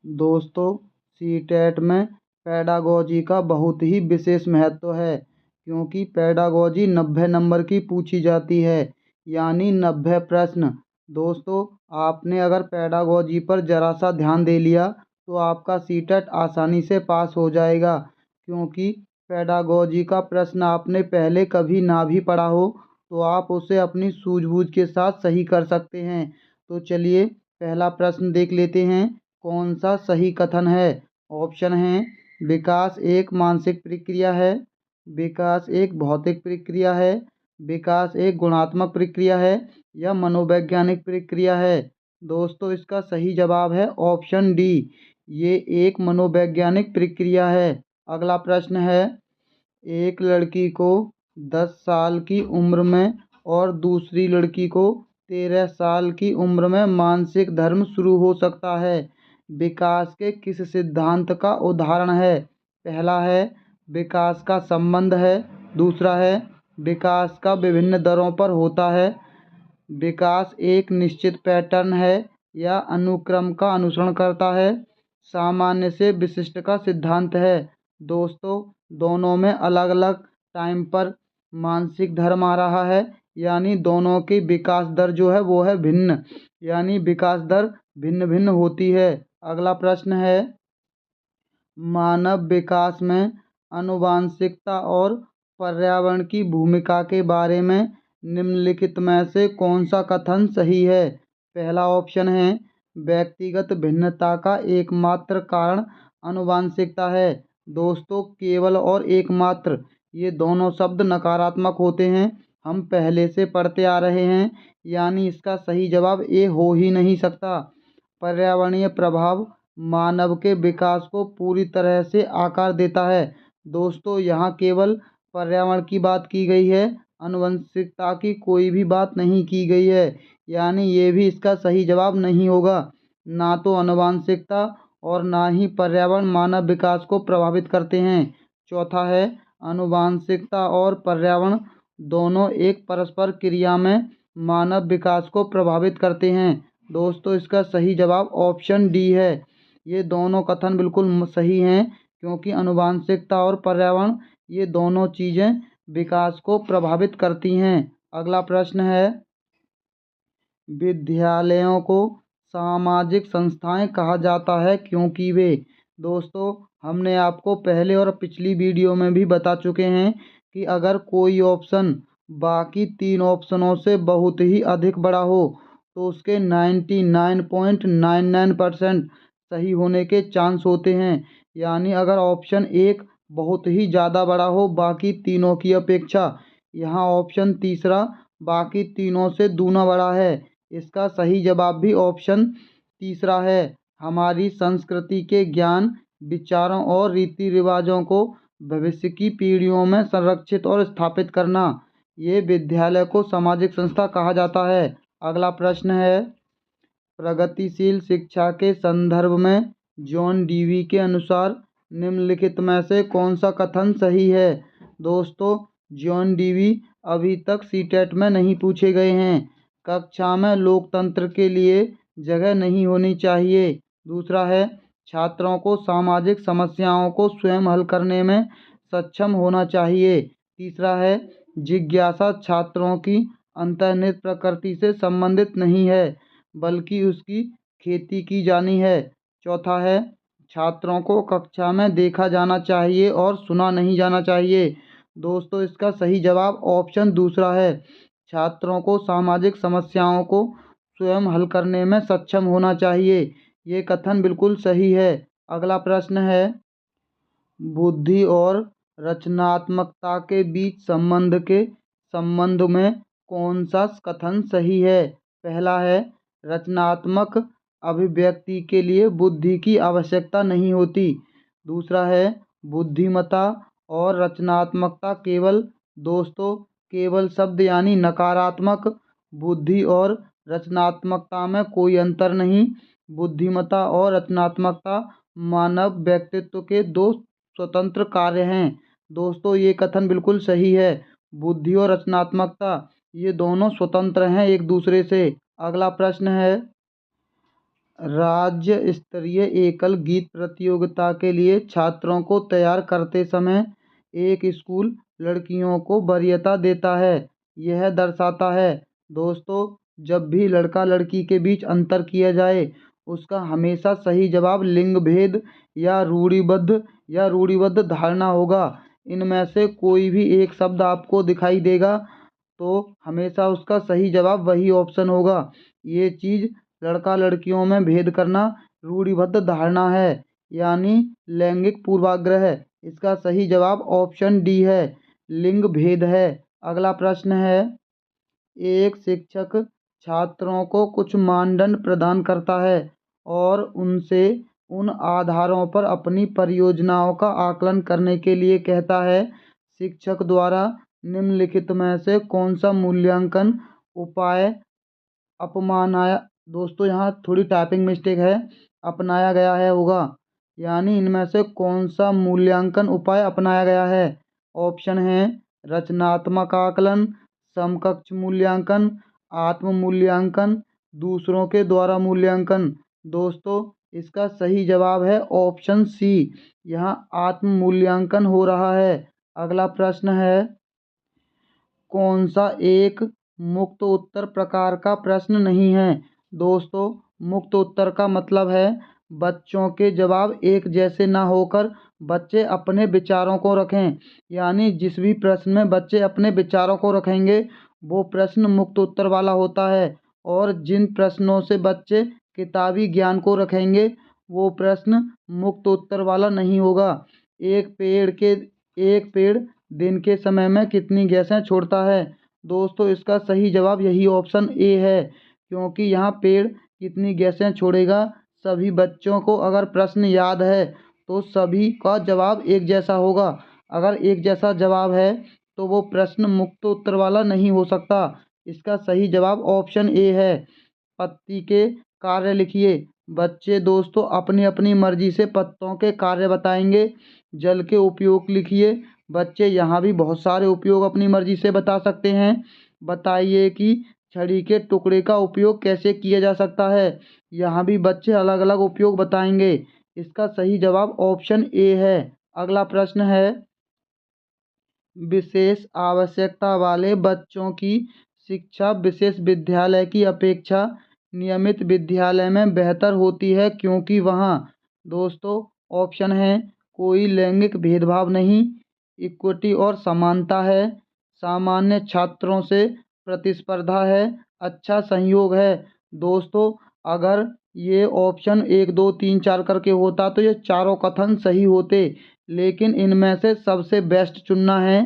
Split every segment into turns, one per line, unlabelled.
दोस्तों, सीटेट में पेडागोजी का बहुत ही विशेष महत्व है, क्योंकि पेडागोजी 90 नंबर की पूछी जाती है, यानी 90 प्रश्न। दोस्तों, आपने अगर पेडागोजी पर जरा सा ध्यान दे लिया तो आपका सीटेट आसानी से पास हो जाएगा, क्योंकि पेडागोजी का प्रश्न आपने पहले कभी ना भी पढ़ा हो तो आप उसे अपनी सूझबूझ के साथ सही कर सकते हैं। तो चलिए पहला प्रश्न देख लेते हैं। कौन सा सही कथन है? ऑप्शन हैं: विकास एक मानसिक प्रक्रिया है, विकास एक भौतिक प्रक्रिया है, विकास एक गुणात्मक प्रक्रिया है, या मनोवैज्ञानिक प्रक्रिया है। दोस्तों, इसका सही जवाब है ऑप्शन डी, ये एक मनोवैज्ञानिक प्रक्रिया है। अगला प्रश्न है: एक लड़की को 10 साल की उम्र में और दूसरी लड़की को 13 साल की उम्र में मानसिक धर्म शुरू हो सकता है। विकास के किस सिद्धांत का उदाहरण है? पहला है विकास का संबंध है, दूसरा है विकास का विभिन्न दरों पर होता है, विकास एक निश्चित पैटर्न है या अनुक्रम का अनुसरण करता है, सामान्य से विशिष्ट का सिद्धांत है। दोस्तों, दोनों में अलग अलग टाइम पर मानसिक धर्म आ रहा है, यानी दोनों की विकास दर जो है वो है भिन्न, यानी विकास दर भिन्न भिन्न होती है। अगला प्रश्न है: मानव विकास में आनुवांशिकता और पर्यावरण की भूमिका के बारे में निम्नलिखित में से कौन सा कथन सही है? पहला ऑप्शन है व्यक्तिगत भिन्नता का एकमात्र कारण आनुवांशिकता है। दोस्तों, केवल और एकमात्र ये दोनों शब्द नकारात्मक होते हैं, हम पहले से पढ़ते आ रहे हैं, यानी इसका सही जवाब ए हो ही नहीं सकता। पर्यावरणीय प्रभाव मानव के विकास को पूरी तरह से आकार देता है। दोस्तों, यहाँ केवल पर्यावरण की बात की गई है, आनुवंशिकता की कोई भी बात नहीं की गई है, यानी ये भी इसका सही जवाब नहीं होगा। ना तो आनुवंशिकता और ना ही पर्यावरण मानव विकास को प्रभावित करते हैं। चौथा है आनुवंशिकता और पर्यावरण दोनों एक परस्पर क्रिया में मानव विकास को प्रभावित करते हैं। दोस्तों, इसका सही जवाब ऑप्शन डी है। ये दोनों कथन बिल्कुल सही हैं, क्योंकि आनुवंशिकता और पर्यावरण ये दोनों चीज़ें विकास को प्रभावित करती हैं। अगला प्रश्न है: विद्यालयों को सामाजिक संस्थाएं कहा जाता है क्योंकि वे। दोस्तों, हमने आपको पहले और पिछली वीडियो में भी बता चुके हैं कि अगर कोई ऑप्शन बाकी 3 ऑप्शनों से बहुत ही अधिक बड़ा हो तो उसके 99.99% सही होने के चांस होते हैं। यानी अगर ऑप्शन एक बहुत ही ज़्यादा बड़ा हो बाकी तीनों की अपेक्षा, यहाँ ऑप्शन तीसरा बाकी तीनों से दूना बड़ा है। इसका सही जवाब भी ऑप्शन तीसरा है। हमारी संस्कृति के ज्ञान, विचारों और रीति रिवाजों को भविष्य की पीढ़ियों में संरक्षित और स्थापित करना, ये विद्यालय को सामाजिक संस्था कहा जाता है। अगला प्रश्न है: प्रगतिशील शिक्षा के संदर्भ में जॉन डीवी के अनुसार निम्नलिखित में से कौन सा कथन सही है? दोस्तों, जॉन डीवी अभी तक सीटेट में नहीं पूछे गए हैं। कक्षा में लोकतंत्र के लिए जगह नहीं होनी चाहिए। दूसरा है छात्रों को सामाजिक समस्याओं को स्वयं हल करने में सक्षम होना चाहिए। तीसरा है जिज्ञासा छात्रों की अंतर्निहित प्रकृति से संबंधित नहीं है, बल्कि उसकी खेती की जानी है। चौथा है छात्रों को कक्षा में देखा जाना चाहिए और सुना नहीं जाना चाहिए। दोस्तों, इसका सही जवाब ऑप्शन दूसरा है, छात्रों को सामाजिक समस्याओं को स्वयं हल करने में सक्षम होना चाहिए। ये कथन बिल्कुल सही है। अगला प्रश्न है: बुद्धि और रचनात्मकता के बीच संबंध में कौन सा कथन सही है? पहला है रचनात्मक अभिव्यक्ति के लिए बुद्धि की आवश्यकता नहीं होती। दूसरा है बुद्धिमत्ता और रचनात्मकता केवल शब्द यानी नकारात्मक। बुद्धि और रचनात्मकता में कोई अंतर नहीं। बुद्धिमत्ता और रचनात्मकता मानव व्यक्तित्व के दो स्वतंत्र कार्य हैं। दोस्तों, ये कथन बिल्कुल सही है। बुद्धि और रचनात्मकता ये दोनों स्वतंत्र हैं एक दूसरे से। अगला प्रश्न है: राज्य स्तरीय एकल गीत प्रतियोगिता के लिए छात्रों को तैयार करते समय एक स्कूल लड़कियों को वरीयता देता है। यह दर्शाता है दोस्तों, जब भी लड़का लड़की के बीच अंतर किया जाए उसका हमेशा सही जवाब लिंग भेद या रूढ़िबद्ध धारणा होगा। इनमें से कोई भी एक शब्द आपको दिखाई देगा तो हमेशा उसका सही जवाब वही ऑप्शन होगा। ये चीज़ लड़का लड़कियों में भेद करना रूढ़िबद्ध धारणा है, यानी लैंगिक पूर्वाग्रह। इसका सही जवाब ऑप्शन डी है, लिंग भेद है। अगला प्रश्न है, एक शिक्षक छात्रों को कुछ मानदंड प्रदान करता है और उनसे उन आधारों पर अपनी परियोजनाओं का आकलन करने के लिए कहता है। शिक्षक द्वारा निम्नलिखित में से कौन सा मूल्यांकन उपाय अपनाया, दोस्तों यहाँ थोड़ी टाइपिंग मिस्टेक है, अपनाया गया है होगा, यानी इनमें से कौन सा मूल्यांकन उपाय अपनाया गया है। ऑप्शन है रचनात्मक आकलन, समकक्ष मूल्यांकन, आत्म मूल्यांकन, दूसरों के द्वारा मूल्यांकन। दोस्तों इसका सही जवाब है ऑप्शन सी, यहाँ आत्म मूल्यांकन हो रहा है। अगला प्रश्न है, कौन सा एक मुक्त उत्तर प्रकार का प्रश्न नहीं है। दोस्तों मुक्त उत्तर का मतलब है बच्चों के जवाब एक जैसे ना होकर बच्चे अपने विचारों को रखें, यानी जिस भी प्रश्न में बच्चे अपने विचारों को रखेंगे वो प्रश्न मुक्त उत्तर वाला होता है, और जिन प्रश्नों से बच्चे किताबी ज्ञान को रखेंगे वो प्रश्न मुक्त उत्तर वाला नहीं होगा। एक पेड़ दिन के समय में कितनी गैसें छोड़ता है। दोस्तों इसका सही जवाब यही ऑप्शन ए है, क्योंकि यहाँ पेड़ कितनी गैसें छोड़ेगा सभी बच्चों को अगर प्रश्न याद है तो सभी का जवाब एक जैसा होगा। अगर एक जैसा जवाब है तो वो प्रश्न मुक्त उत्तर वाला नहीं हो सकता। इसका सही जवाब ऑप्शन ए है, पत्ती के कार्य लिखिए। बच्चे दोस्तों अपनी अपनी मर्जी से पत्तों के कार्य बताएंगे। जल के उपयोग लिखिए। बच्चे यहाँ भी बहुत सारे उपयोग अपनी मर्जी से बता सकते हैं। बताइए कि छड़ी के टुकड़े का उपयोग कैसे किया जा सकता है। यहाँ भी बच्चे अलग अलग उपयोग बताएंगे। इसका सही जवाब ऑप्शन ए है। अगला प्रश्न है, विशेष आवश्यकता वाले बच्चों की शिक्षा विशेष विद्यालय की अपेक्षा नियमित विद्यालय में बेहतर होती है क्योंकि वहाँ। दोस्तों ऑप्शन है, कोई लैंगिक भेदभाव नहीं, इक्विटी और समानता है, सामान्य छात्रों से प्रतिस्पर्धा है, अच्छा संयोग है। दोस्तों अगर ये ऑप्शन 1 2 3 4 करके होता तो ये चारों कथन सही होते, लेकिन इनमें से सबसे बेस्ट चुनना है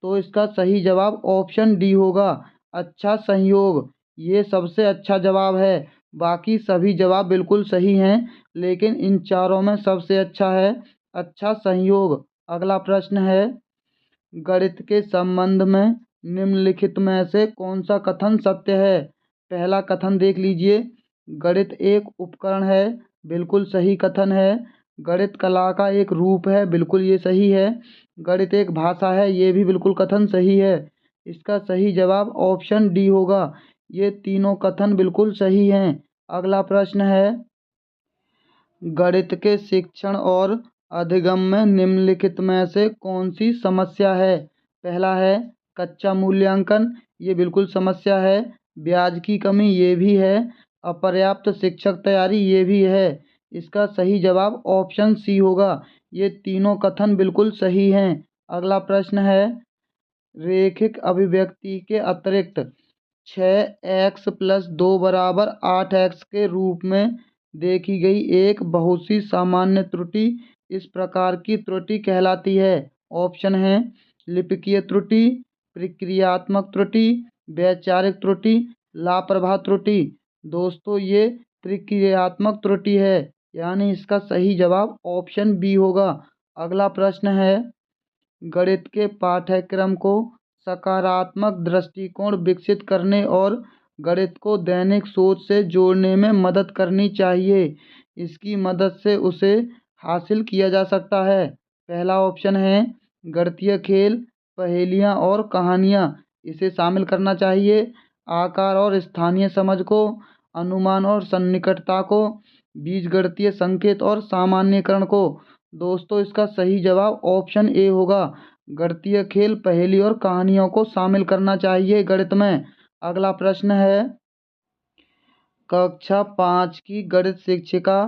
तो इसका सही जवाब ऑप्शन डी होगा, अच्छा संयोग। ये सबसे अच्छा जवाब है। बाकी सभी जवाब बिल्कुल सही हैं, लेकिन इन चारों में सबसे अच्छा है अच्छा संयोग। अगला प्रश्न है, गणित के संबंध में निम्नलिखित में से कौन सा कथन सत्य है। पहला कथन देख लीजिए, गणित एक उपकरण है, बिल्कुल सही कथन है। गणित कला का एक रूप है, बिल्कुल ये सही है। गणित एक भाषा है, ये भी बिल्कुल कथन सही है। इसका सही जवाब ऑप्शन डी होगा। ये तीनों कथन बिल्कुल सही हैं। अगला प्रश्न है, गणित के शिक्षण और अधिगम में निम्नलिखित में से कौन सी समस्या है। पहला है कच्चा मूल्यांकन, ये बिल्कुल समस्या है। ब्याज की कमी, ये भी है। अपर्याप्त शिक्षक तैयारी, ये भी है। इसका सही जवाब ऑप्शन सी होगा। ये तीनों कथन बिल्कुल सही हैं। अगला प्रश्न है, रैखिक अभिव्यक्ति के अतिरिक्त 6x+2 = 8x के रूप में देखी गई एक बहुत सी सामान्य त्रुटि इस प्रकार की त्रुटि कहलाती है। ऑप्शन है लिपिकीय त्रुटि, प्रक्रियात्मक त्रुटि, वैचारिक त्रुटि, लापरवाह त्रुटि। दोस्तों ये प्रक्रियात्मक त्रुटि है, यानी इसका सही जवाब ऑप्शन बी होगा। अगला प्रश्न है, गणित के पाठ्यक्रम को सकारात्मक दृष्टिकोण विकसित करने और गणित को दैनिक सोच से जोड़ने में मदद करनी चाहिए। इसकी मदद से उसे हासिल किया जा सकता है। पहला ऑप्शन है गणितीय खेल, पहेलियाँ और कहानियाँ, इसे शामिल करना चाहिए। आकार और स्थानीय समझ को, अनुमान और सन्निकटता को, बीजगणितीय संकेत और सामान्यीकरण को। दोस्तों इसका सही जवाब ऑप्शन ए होगा। गणितीय खेल, पहेली और कहानियों को शामिल करना चाहिए गणित में। अगला प्रश्न है, कक्षा 5 की गणित शिक्षिका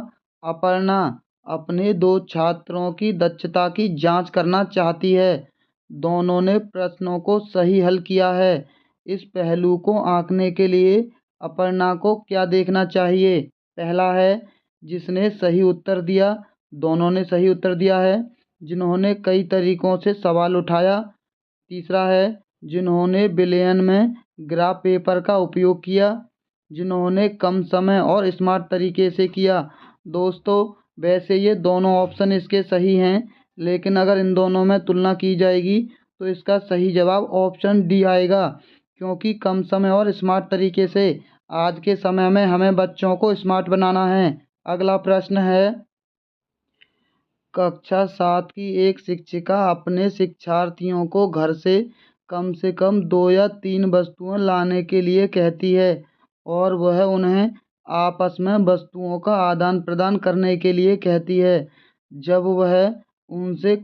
अपर्णा अपने 2 छात्रों की दक्षता की जांच करना चाहती है। दोनों ने प्रश्नों को सही हल किया है। इस पहलू को आंकने के लिए अपर्णा को क्या देखना चाहिए? पहला है, जिसने सही उत्तर दिया, दोनों ने सही उत्तर दिया है। जिन्होंने कई तरीकों से सवाल उठाया। तीसरा है, जिन्होंने विलयन में ग्राफ पेपर का उपयोग किया। जिन्होंने कम समय और स्मार्ट तरीके से किया। दोस्तों वैसे ये दोनों ऑप्शन इसके सही हैं, लेकिन अगर इन दोनों में तुलना की जाएगी तो इसका सही जवाब ऑप्शन डी आएगा, क्योंकि कम समय और स्मार्ट तरीके से आज के समय में हमें बच्चों को स्मार्ट बनाना है। अगला प्रश्न है, कक्षा 7 की एक शिक्षिका अपने शिक्षार्थियों को घर से कम 2 या 3 वस्तुएं लाने के लिए कहती है और वह उन्हें आपस में वस्तुओं का आदान प्रदान करने के लिए कहती है। जब वह उनसे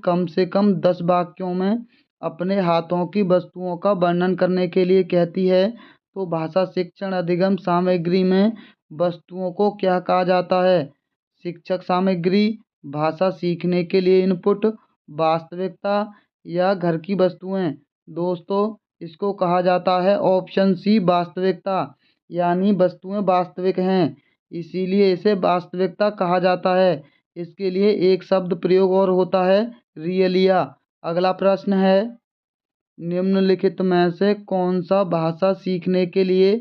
कम 10 वाक्यों में अपने हाथों की वस्तुओं का वर्णन करने के लिए कहती है, तो भाषा शिक्षण अधिगम सामग्री में वस्तुओं को क्या कहा जाता है? शिक्षक सामग्री, भाषा सीखने के लिए इनपुट, वास्तविकता या घर की वस्तुएं। दोस्तों इसको कहा जाता है ऑप्शन सी वास्तविकता, यानी वस्तुएं वास्तविक हैं, इसीलिए इसे वास्तविकता कहा जाता है। इसके लिए एक शब्द प्रयोग और होता है, रियलिया। अगला प्रश्न है, निम्नलिखित में से कौन सा भाषा सीखने के लिए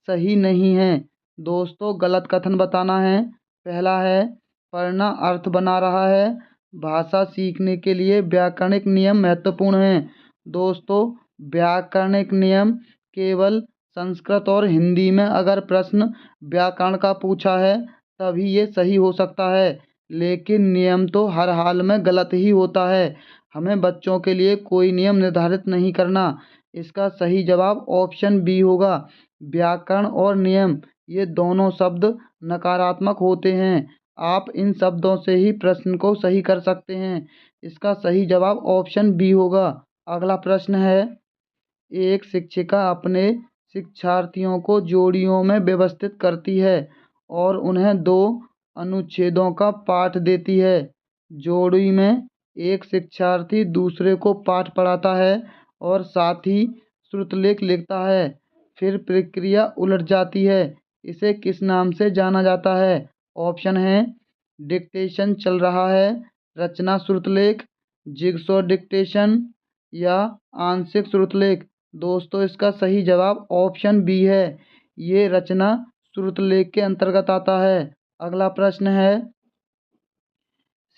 सही नहीं है? दोस्तों गलत कथन बताना है। पहला है, पढ़ना अर्थ बना रहा है। भाषा सीखने के लिए व्याकरणिक नियम महत्वपूर्ण हैं। दोस्तों व्याकरणिक नियम केवल संस्कृत और हिंदी में अगर प्रश्न व्याकरण का पूछा है तभी ये सही हो सकता है, लेकिन नियम तो हर हाल में गलत ही होता है। हमें बच्चों के लिए कोई नियम निर्धारित नहीं करना। इसका सही जवाब ऑप्शन बी होगा। व्याकरण और नियम ये दोनों शब्द नकारात्मक होते हैं। आप इन शब्दों से ही प्रश्न को सही कर सकते हैं। इसका सही जवाब ऑप्शन बी होगा। अगला प्रश्न है, एक शिक्षिका अपने शिक्षार्थियों को जोड़ियों में व्यवस्थित करती है और उन्हें 2 अनुच्छेदों का पाठ देती है। जोड़ी में एक शिक्षार्थी दूसरे को पाठ पढ़ाता है और साथ ही श्रुतलेख लिखता है। फिर प्रक्रिया उलट जाती है। इसे किस नाम से जाना जाता है? ऑप्शन है, डिक्टेशन चल रहा है, रचना श्रुतलेख, जिगसॉ डिक्टेशन या आंशिक श्रुतलेख। दोस्तों इसका सही जवाब ऑप्शन बी है। ये रचना श्रुतलेख के अंतर्गत आता है। अगला प्रश्न है,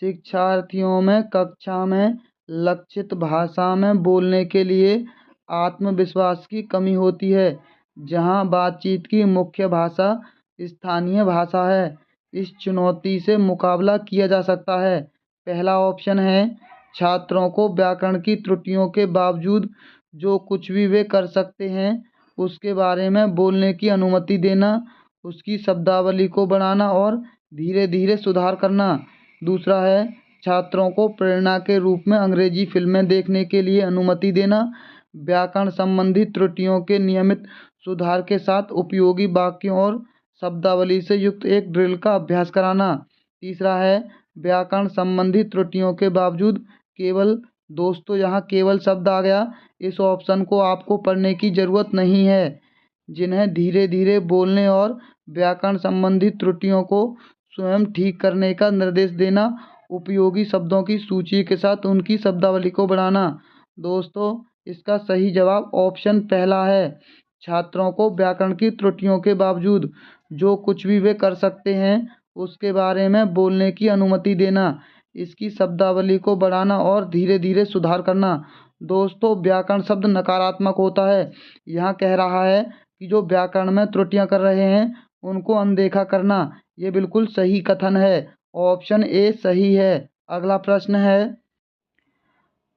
शिक्षार्थियों में कक्षा में लक्षित भाषा में बोलने के लिए आत्मविश्वास की कमी होती है, जहां बातचीत की मुख्य भाषा स्थानीय भाषा है। इस चुनौती से मुकाबला किया जा सकता है। पहला ऑप्शन है, छात्रों को व्याकरण की त्रुटियों के बावजूद जो कुछ भी वे कर सकते हैं उसके बारे में बोलने की अनुमति देना, उसकी शब्दावली को बढ़ाना और धीरे धीरे सुधार करना। दूसरा है, छात्रों को प्रेरणा के रूप में अंग्रेजी फिल्में देखने के लिए अनुमति देना, व्याकरण संबंधी त्रुटियों के नियमित सुधार के साथ उपयोगी वाक्यों और शब्दावली से युक्त एक ड्रिल का अभ्यास कराना। तीसरा है, व्याकरण संबंधी त्रुटियों के बावजूद केवल, दोस्तों यहाँ केवल शब्द आ गया, इस ऑप्शन को आपको पढ़ने की ज़रूरत नहीं है, जिन्हें धीरे धीरे बोलने और व्याकरण संबंधी त्रुटियों को स्वयं ठीक करने का निर्देश देना, उपयोगी शब्दों की सूची के साथ उनकी शब्दावली को बढ़ाना। दोस्तों इसका सही जवाब ऑप्शन पहला है। छात्रों को व्याकरण की त्रुटियों के बावजूद जो कुछ भी वे कर सकते हैं उसके बारे में बोलने की अनुमति देना, इसकी शब्दावली को बढ़ाना और धीरे धीरे सुधार करना। दोस्तों व्याकरण शब्द नकारात्मक होता है। यहाँ कह रहा है कि जो व्याकरण में त्रुटियां कर रहे हैं उनको अनदेखा करना। ये बिल्कुल सही कथन है। ऑप्शन ए सही है। अगला प्रश्न है,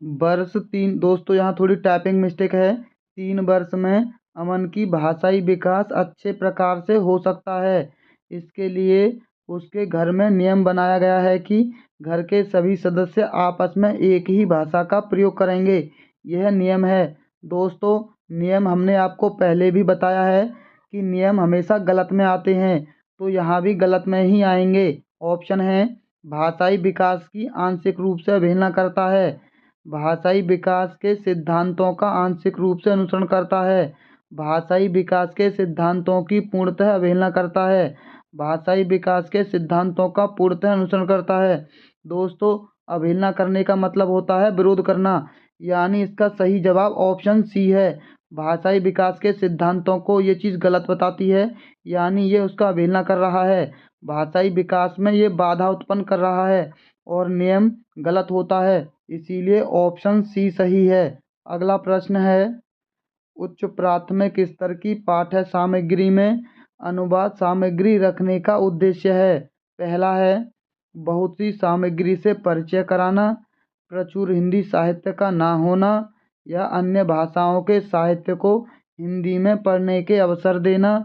वर्ष 3, दोस्तों यहाँ थोड़ी टाइपिंग मिस्टेक है। 3 वर्ष में अमन की भाषाई विकास अच्छे प्रकार से हो सकता है। इसके लिए उसके घर में नियम बनाया गया है कि घर के सभी सदस्य आपस में एक ही भाषा का प्रयोग करेंगे। यह नियम है। दोस्तों, नियम हमने आपको पहले भी बताया है कि नियम हमेशा गलत में आते हैं, तो यहाँ भी गलत में ही आएंगे। ऑप्शन है, भाषाई विकास की आंशिक रूप से अवहेलना करता है, भाषाई विकास के सिद्धांतों का आंशिक रूप से अनुसरण करता है, भाषाई विकास के सिद्धांतों की पूर्णतः अवहेलना करता है, भाषाई विकास के सिद्धांतों का पूर्णतः अनुसरण करता है। दोस्तों, अवहेलना करने का मतलब होता है विरोध करना, यानी इसका सही जवाब ऑप्शन सी है। भाषाई विकास के सिद्धांतों को ये चीज़ गलत बताती है, यानी ये उसका अवहेलना कर रहा है, भाषाई विकास में ये बाधा उत्पन्न कर रहा है और नियम गलत होता है, इसीलिए ऑप्शन सी सही है। अगला प्रश्न है, उच्च प्राथमिक स्तर की पाठ्य सामग्री में अनुवाद सामग्री रखने का उद्देश्य है। पहला है, बहुत सी सामग्री से परिचय कराना, प्रचुर हिंदी साहित्य का ना होना, या अन्य भाषाओं के साहित्य को हिंदी में पढ़ने के अवसर देना।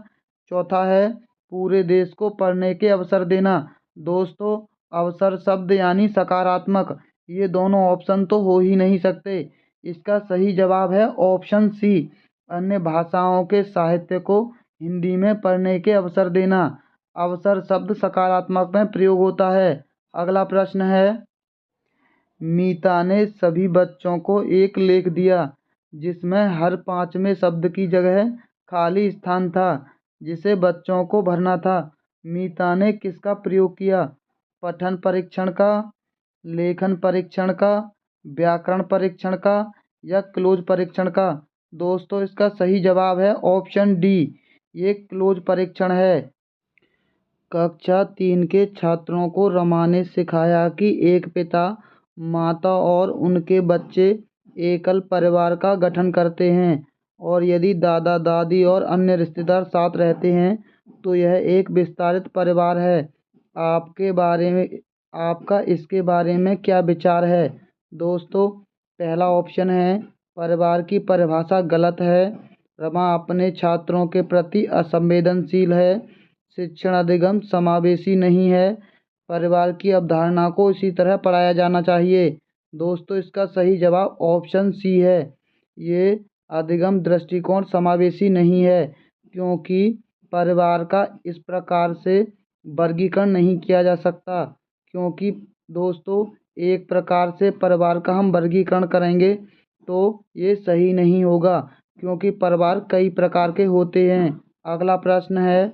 चौथा है, पूरे देश को पढ़ने के अवसर देना। दोस्तों, अवसर शब्द यानी सकारात्मक, ये दोनों ऑप्शन तो हो ही नहीं सकते। इसका सही जवाब है ऑप्शन सी, अन्य भाषाओं के साहित्य को हिंदी में पढ़ने के अवसर देना। अवसर शब्द सकारात्मक में प्रयोग होता है। अगला प्रश्न है, मीता ने सभी बच्चों को एक लेख दिया जिसमें हर पांचवें शब्द की जगह खाली स्थान था, जिसे बच्चों को भरना था। मीता ने किसका प्रयोग किया? पठन परीक्षण का, लेखन परीक्षण का, व्याकरण परीक्षण का, या क्लोज परीक्षण का? दोस्तों, इसका सही जवाब है ऑप्शन डी, ये क्लोज परीक्षण है। कक्षा 3 के छात्रों को रमा ने सिखाया कि एक पिता, माता और उनके बच्चे एकल परिवार का गठन करते हैं और यदि दादा दादी और अन्य रिश्तेदार साथ रहते हैं तो यह एक विस्तारित परिवार है। आपका इसके बारे में क्या विचार है? दोस्तों, पहला ऑप्शन है, परिवार की परिभाषा गलत है। रमा अपने छात्रों के प्रति असंवेदनशील है। शिक्षण अधिगम समावेशी नहीं है। परिवार की अवधारणा को इसी तरह पढ़ाया जाना चाहिए। दोस्तों, इसका सही जवाब ऑप्शन सी है, ये अधिगम दृष्टिकोण समावेशी नहीं है, क्योंकि परिवार का इस प्रकार से वर्गीकरण नहीं किया जा सकता। क्योंकि दोस्तों, एक प्रकार से परिवार का हम वर्गीकरण करेंगे तो ये सही नहीं होगा, क्योंकि परिवार कई प्रकार के होते हैं। अगला प्रश्न है,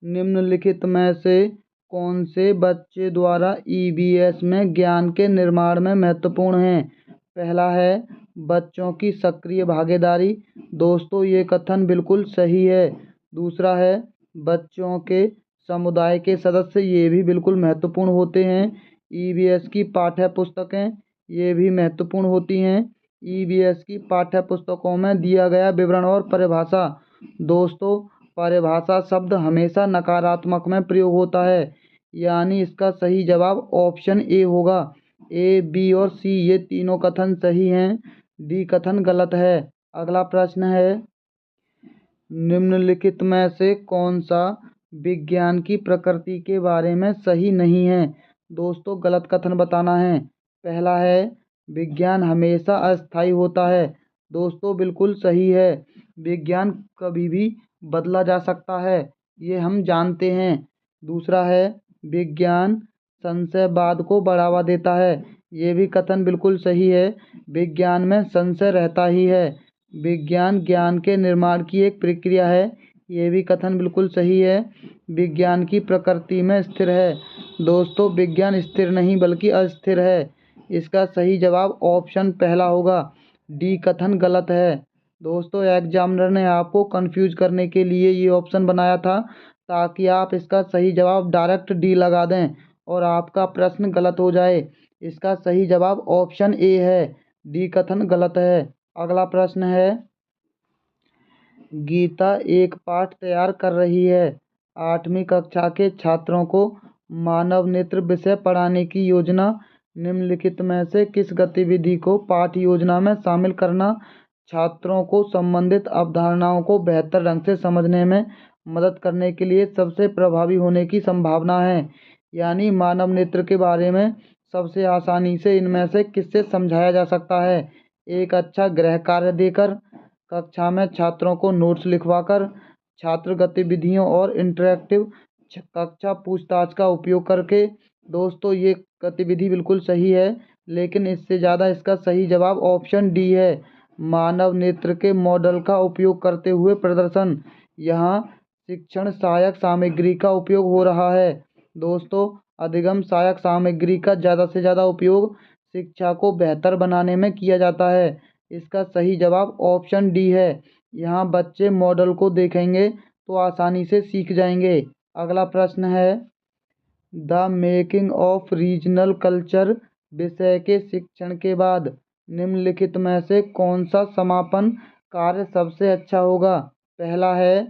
निम्नलिखित में से कौन से बच्चे द्वारा ईवीएस में ज्ञान के निर्माण में महत्वपूर्ण हैं? पहला है, बच्चों की सक्रिय भागीदारी। दोस्तों, ये कथन बिल्कुल सही है। दूसरा है, बच्चों के समुदाय के सदस्य, ये भी बिल्कुल महत्वपूर्ण होते हैं। ईवीएस की पाठ्य पुस्तकें, ये भी महत्वपूर्ण होती हैं। ईवीएस की पाठ्य पुस्तकों में दिया गया विवरण और परिभाषा। दोस्तों, परिभाषा शब्द हमेशा नकारात्मक में प्रयोग होता है, यानी इसका सही जवाब ऑप्शन ए होगा। ए, बी और सी ये तीनों कथन सही हैं, डी कथन गलत है। अगला प्रश्न है, निम्नलिखित में से कौन सा विज्ञान की प्रकृति के बारे में सही नहीं है? दोस्तों, गलत कथन बताना है। पहला है, विज्ञान हमेशा अस्थायी होता है। दोस्तों, बिल्कुल सही है। विज्ञान कभी भी बदला जा सकता है, ये हम जानते हैं। दूसरा है, विज्ञान संशयवाद को बढ़ावा देता है। ये भी कथन बिल्कुल सही है। विज्ञान में संशय रहता ही है। विज्ञान ज्ञान के निर्माण की एक प्रक्रिया है। ये भी कथन बिल्कुल सही है। विज्ञान की प्रकृति में स्थिर है। दोस्तों, विज्ञान स्थिर नहीं बल्कि अस्थिर है। इसका सही जवाब ऑप्शन पहला होगा। डी कथन गलत है। दोस्तों, एग्जामिनर ने आपको कंफ्यूज करने के लिए ये ऑप्शन बनाया था ताकि आप इसका सही जवाब डायरेक्ट डी लगा दें और आपका प्रश्न गलत हो जाए। इसका सही जवाब ऑप्शन ए है, डी कथन गलत है। अगला प्रश्न है, गीता एक पाठ तैयार कर रही है। 8वीं कक्षा के छात्रों को मानव नेत्र विषय पढ़ाने की योजना निम्नलिखित में से किस गतिविधि को पाठ योजना में शामिल करना छात्रों को संबंधित अवधारणाओं को बेहतर ढंग से समझने में मदद करने के लिए सबसे प्रभावी होने की संभावना है। यानी मानव नेत्र के बारे में सबसे आसानी से इनमें से किससे समझाया जा सकता है? एक अच्छा गृह कार्य देकर, कक्षा में छात्रों को नोट्स लिखवाकर, छात्र गतिविधियों और इंटरेक्टिव कक्षा पूछताछ का उपयोग करके। दोस्तों, ये गतिविधि बिल्कुल सही है, लेकिन इससे ज़्यादा इसका सही जवाब ऑप्शन डी है, मानव नेत्र के मॉडल का उपयोग करते हुए प्रदर्शन। यहाँ शिक्षण सहायक सामग्री का उपयोग हो रहा है। दोस्तों, अधिगम सहायक सामग्री का ज़्यादा से ज़्यादा उपयोग शिक्षा को बेहतर बनाने में किया जाता है। इसका सही जवाब ऑप्शन डी है। यहाँ बच्चे मॉडल को देखेंगे तो आसानी से सीख जाएंगे। अगला प्रश्न है, the making of regional culture विषय के शिक्षण के बाद निम्नलिखित में से कौन सा समापन कार्य सबसे अच्छा होगा? पहला है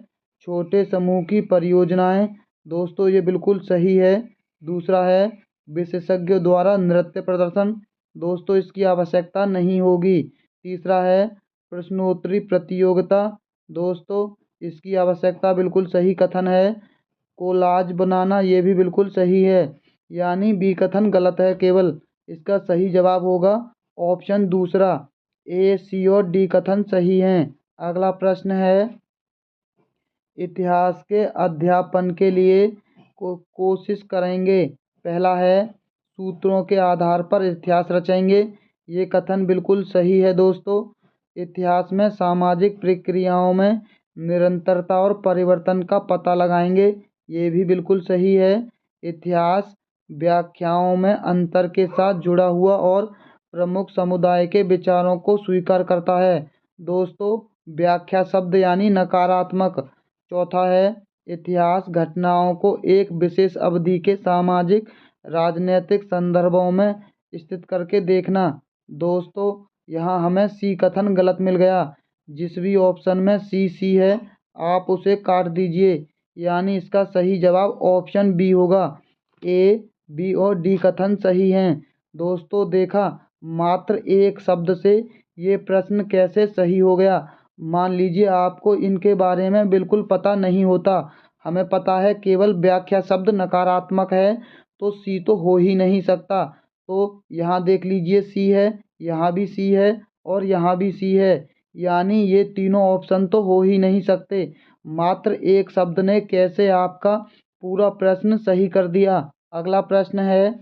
छोटे समूह की परियोजनाएं। दोस्तों, ये बिल्कुल सही है। दूसरा है विशेषज्ञों द्वारा नृत्य प्रदर्शन। दोस्तों, इसकी आवश्यकता नहीं होगी। तीसरा है प्रश्नोत्तरी प्रतियोगिता। दोस्तों, इसकी आवश्यकता बिल्कुल सही कथन है। कोलाज बनाना, ये भी बिल्कुल सही है। यानी बी कथन गलत है केवल। इसका सही जवाब होगा ऑप्शन दूसरा, ए, सी और डी कथन सही हैं। अगला प्रश्न है, इतिहास के अध्यापन के लिए कोशिश करेंगे। पहला है सूत्रों के आधार पर इतिहास रचेंगे। ये कथन बिल्कुल सही है। दोस्तों, इतिहास में सामाजिक प्रक्रियाओं में निरंतरता और परिवर्तन का पता लगाएंगे। ये भी बिल्कुल सही है। इतिहास व्याख्याओं में अंतर के साथ जुड़ा हुआ और प्रमुख समुदाय के विचारों को स्वीकार करता है। दोस्तों, व्याख्या शब्द यानी नकारात्मक। चौथा है इतिहास घटनाओं को एक विशेष अवधि के सामाजिक राजनीतिक संदर्भों में स्थित करके देखना। दोस्तों, यहाँ हमें सी कथन गलत मिल गया। जिस भी ऑप्शन में सी है आप उसे काट दीजिए। यानी इसका सही जवाब ऑप्शन बी होगा। ए, बी और डी कथन सही हैं। दोस्तों, देखा मात्र एक शब्द से ये प्रश्न कैसे सही हो गया। मान लीजिए आपको इनके बारे में बिल्कुल पता नहीं होता, हमें पता है केवल व्याख्या शब्द नकारात्मक है, तो सी तो हो ही नहीं सकता। तो यहाँ देख लीजिए सी है, यहाँ भी सी है और यहाँ भी सी है। यानी ये तीनों ऑप्शन तो हो ही नहीं सकते। मात्र एक शब्द ने कैसे आपका पूरा प्रश्न सही कर दिया। अगला प्रश्न है,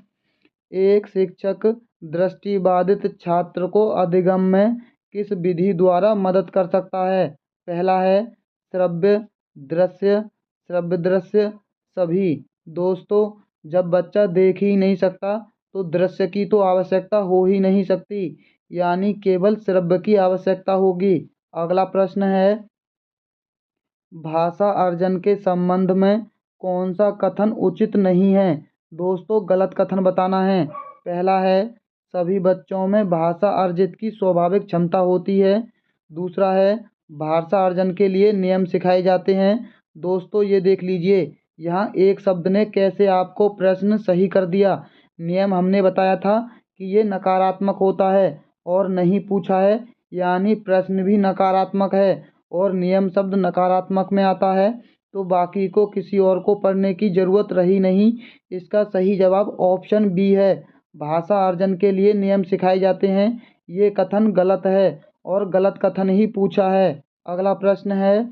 एक शिक्षक दृष्टिबाधित छात्र को अधिगम में किस विधि द्वारा मदद कर सकता है? पहला है श्रव्य दृश्य, श्रव्य दृश्य सभी। दोस्तों, जब बच्चा देख ही नहीं सकता तो दृश्य की तो आवश्यकता हो ही नहीं सकती। यानी केवल श्रव्य की आवश्यकता होगी। अगला प्रश्न है, भाषा अर्जन के संबंध में कौन सा कथन उचित नहीं है? दोस्तों, गलत कथन बताना है। पहला है सभी बच्चों में भाषा अर्जित की स्वाभाविक क्षमता होती है। दूसरा है भाषा अर्जन के लिए नियम सिखाए जाते हैं। दोस्तों, ये देख लीजिए यहाँ एक शब्द ने कैसे आपको प्रश्न सही कर दिया। नियम हमने बताया था कि ये नकारात्मक होता है और नहीं पूछा है, यानी प्रश्न भी नकारात्मक है और नियम शब्द नकारात्मक में आता है, तो बाकी को किसी और को पढ़ने की ज़रूरत रही नहीं। इसका सही जवाब ऑप्शन बी है, भाषा अर्जन के लिए नियम सिखाए जाते हैं। ये कथन गलत है और गलत कथन ही पूछा है। अगला प्रश्न है,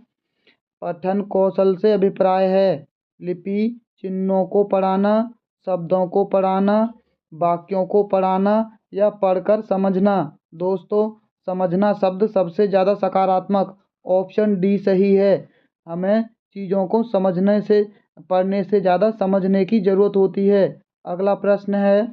पठन कौशल से अभिप्राय है लिपि, चिन्हों को पढ़ाना, शब्दों को पढ़ाना, वाक्यों को पढ़ाना या पढ़कर समझना। दोस्तों, समझना शब्द सबसे ज़्यादा सकारात्मक, ऑप्शन डी सही है। हमें चीज़ों को समझने से पढ़ने से ज़्यादा समझने की ज़रूरत होती है। अगला प्रश्न है,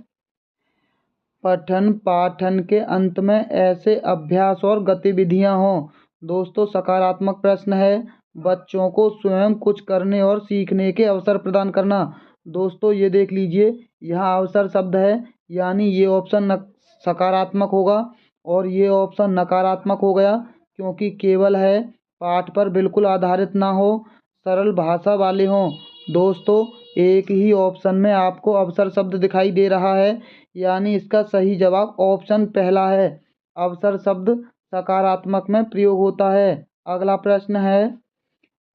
पठन पाठन के अंत में ऐसे अभ्यास और गतिविधियां हों। दोस्तों, सकारात्मक प्रश्न है, बच्चों को स्वयं कुछ करने और सीखने के अवसर प्रदान करना। दोस्तों, ये देख लीजिए यहाँ अवसर शब्द है, यानी ये ऑप्शन सकारात्मक होगा और ये ऑप्शन नकारात्मक हो गया, क्योंकि केवल है पाठ पर बिल्कुल आधारित ना हो, सरल भाषा वाले हों। दोस्तों, एक ही ऑप्शन में आपको अवसर शब्द दिखाई दे रहा है, यानी इसका सही जवाब ऑप्शन पहला है। अवसर शब्द सकारात्मक में प्रयोग होता है। अगला प्रश्न है,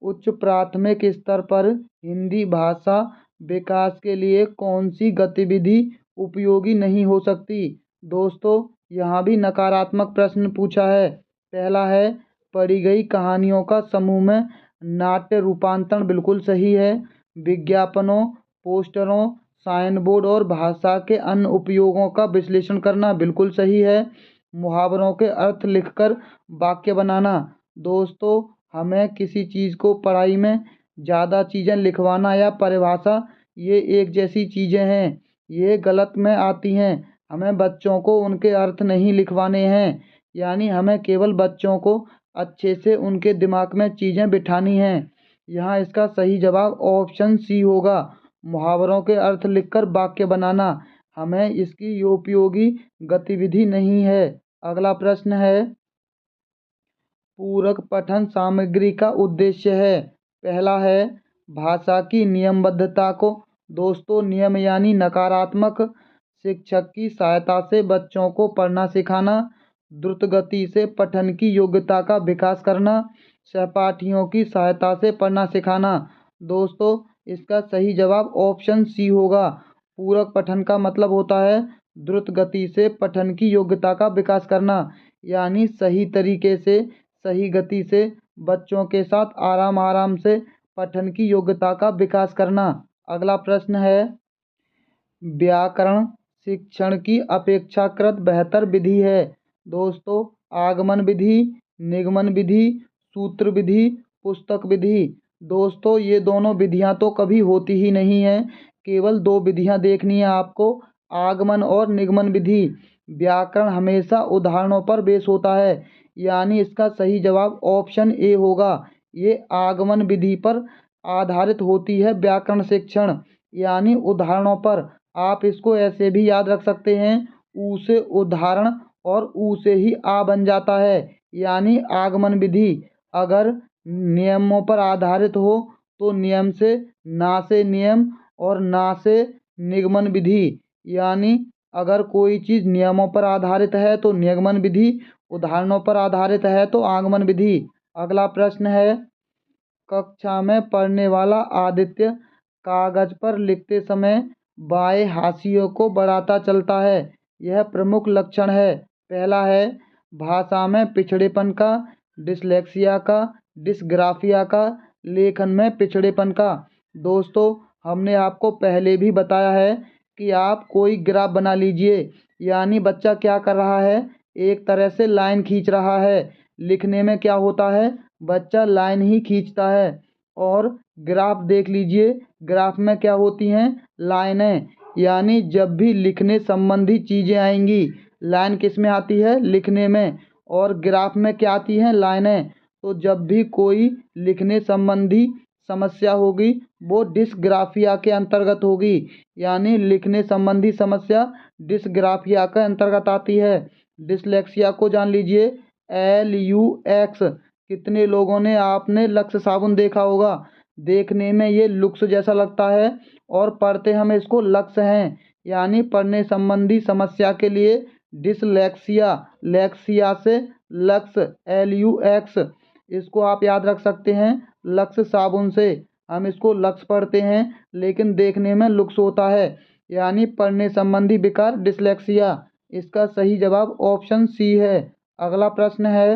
उच्च प्राथमिक स्तर पर हिंदी भाषा विकास के लिए कौन सी गतिविधि उपयोगी नहीं हो सकती। दोस्तों, यहाँ भी नकारात्मक प्रश्न पूछा है। पहला है, पढ़ी गई कहानियों का समूह में नाट्य रूपांतरण बिल्कुल सही है। विज्ञापनों, पोस्टरों, साइन बोर्ड और भाषा के अन्य उपयोगों का विश्लेषण करना बिल्कुल सही है। मुहावरों के अर्थ लिखकर वाक्य बनाना। दोस्तों, हमें किसी चीज़ को पढ़ाई में ज़्यादा चीज़ें लिखवाना या परिभाषा, ये एक जैसी चीज़ें हैं, ये गलत में आती हैं। हमें बच्चों को उनके अर्थ नहीं लिखवाने हैं, यानी हमें केवल बच्चों को अच्छे से उनके दिमाग में चीज़ें बिठानी हैं। यहाँ इसका सही जवाब ऑप्शन सी होगा, मुहावरों के अर्थ लिखकर वाक्य बनाना। हमें इसकी उपयोगी गतिविधि नहीं है। अगला प्रश्न है, पूरक पठन सामग्री का उद्देश्य है। पहला है, भाषा की नियमबद्धता को। दोस्तों, नियम यानी नकारात्मक, शिक्षक की सहायता से बच्चों को पढ़ना सिखाना, द्रुत गति से पठन की योग्यता का विकास करना, सहपाठियों की सहायता से पढ़ना सिखाना। दोस्तों, इसका सही जवाब ऑप्शन सी होगा। पूरक पठन का मतलब होता है द्रुत गति से पठन की योग्यता का विकास करना, यानी सही तरीके से, सही गति से बच्चों के साथ आराम आराम से पठन की योग्यता का विकास करना। अगला प्रश्न है, व्याकरण शिक्षण की अपेक्षाकृत बेहतर विधि है। दोस्तों, आगमन विधि, निगमन विधि, सूत्र विधि, पुस्तक विधि। दोस्तों, ये दोनों विधियां तो कभी होती ही नहीं हैं। केवल दो विधियां देखनी है आपको, आगमन और निगमन विधि। व्याकरण हमेशा उदाहरणों पर बेस होता है, यानी इसका सही जवाब ऑप्शन ए होगा। ये आगमन विधि पर आधारित होती है व्याकरण शिक्षण, यानी उदाहरणों पर। आप इसको ऐसे भी याद रख सकते हैं, ऊ से उदाहरण और ऊ से ही आ बन जाता है, यानी आगमन विधि। अगर नियमों पर आधारित हो तो नियम से नियम और ना से निगमन विधि, यानी अगर कोई चीज़ नियमों पर आधारित है तो निगमन विधि, उदाहरणों पर आधारित है तो आगमन विधि। अगला प्रश्न है, कक्षा में पढ़ने वाला आदित्य कागज पर लिखते समय बाएं हाशिए को बढ़ाता चलता है, यह प्रमुख लक्षण है। पहला है, भाषा में पिछड़ेपन का, डिसलेक्सिया का, डिसग्राफिया का, लेखन में पिछड़ेपन का। दोस्तों, हमने आपको पहले भी बताया है कि आप कोई ग्राफ बना लीजिए, यानी बच्चा क्या कर रहा है, एक तरह से लाइन खींच रहा है। लिखने में क्या होता है, बच्चा लाइन ही खींचता है। और ग्राफ देख लीजिए, ग्राफ में क्या होती हैं, लाइनें। यानी जब भी लिखने संबंधी चीज़ें आएंगी, लाइन किस में आती है, लिखने में, और ग्राफ में क्या आती हैं, लाइनें। तो जब भी कोई लिखने संबंधी समस्या होगी वो डिसग्राफिया के अंतर्गत होगी, यानी लिखने संबंधी समस्या डिसग्राफिया के अंतर्गत आती है। डिसलेक्सिया को जान लीजिए, LUX। कितने लोगों ने आपने लक्स साबुन देखा होगा, देखने में ये लुक्स जैसा लगता है और पढ़ते हम इसको लक्स हैं, यानी पढ़ने संबंधी समस्या के लिए डिसलेक्सिया, लेक्सिया से लक्स, LUX। इसको आप याद रख सकते हैं, लक्स साबुन से हम इसको लक्स पढ़ते हैं लेकिन देखने में लुक्स होता है, यानी पढ़ने संबंधी विकार डिसलेक्सिया। इसका सही जवाब ऑप्शन सी है। अगला प्रश्न है,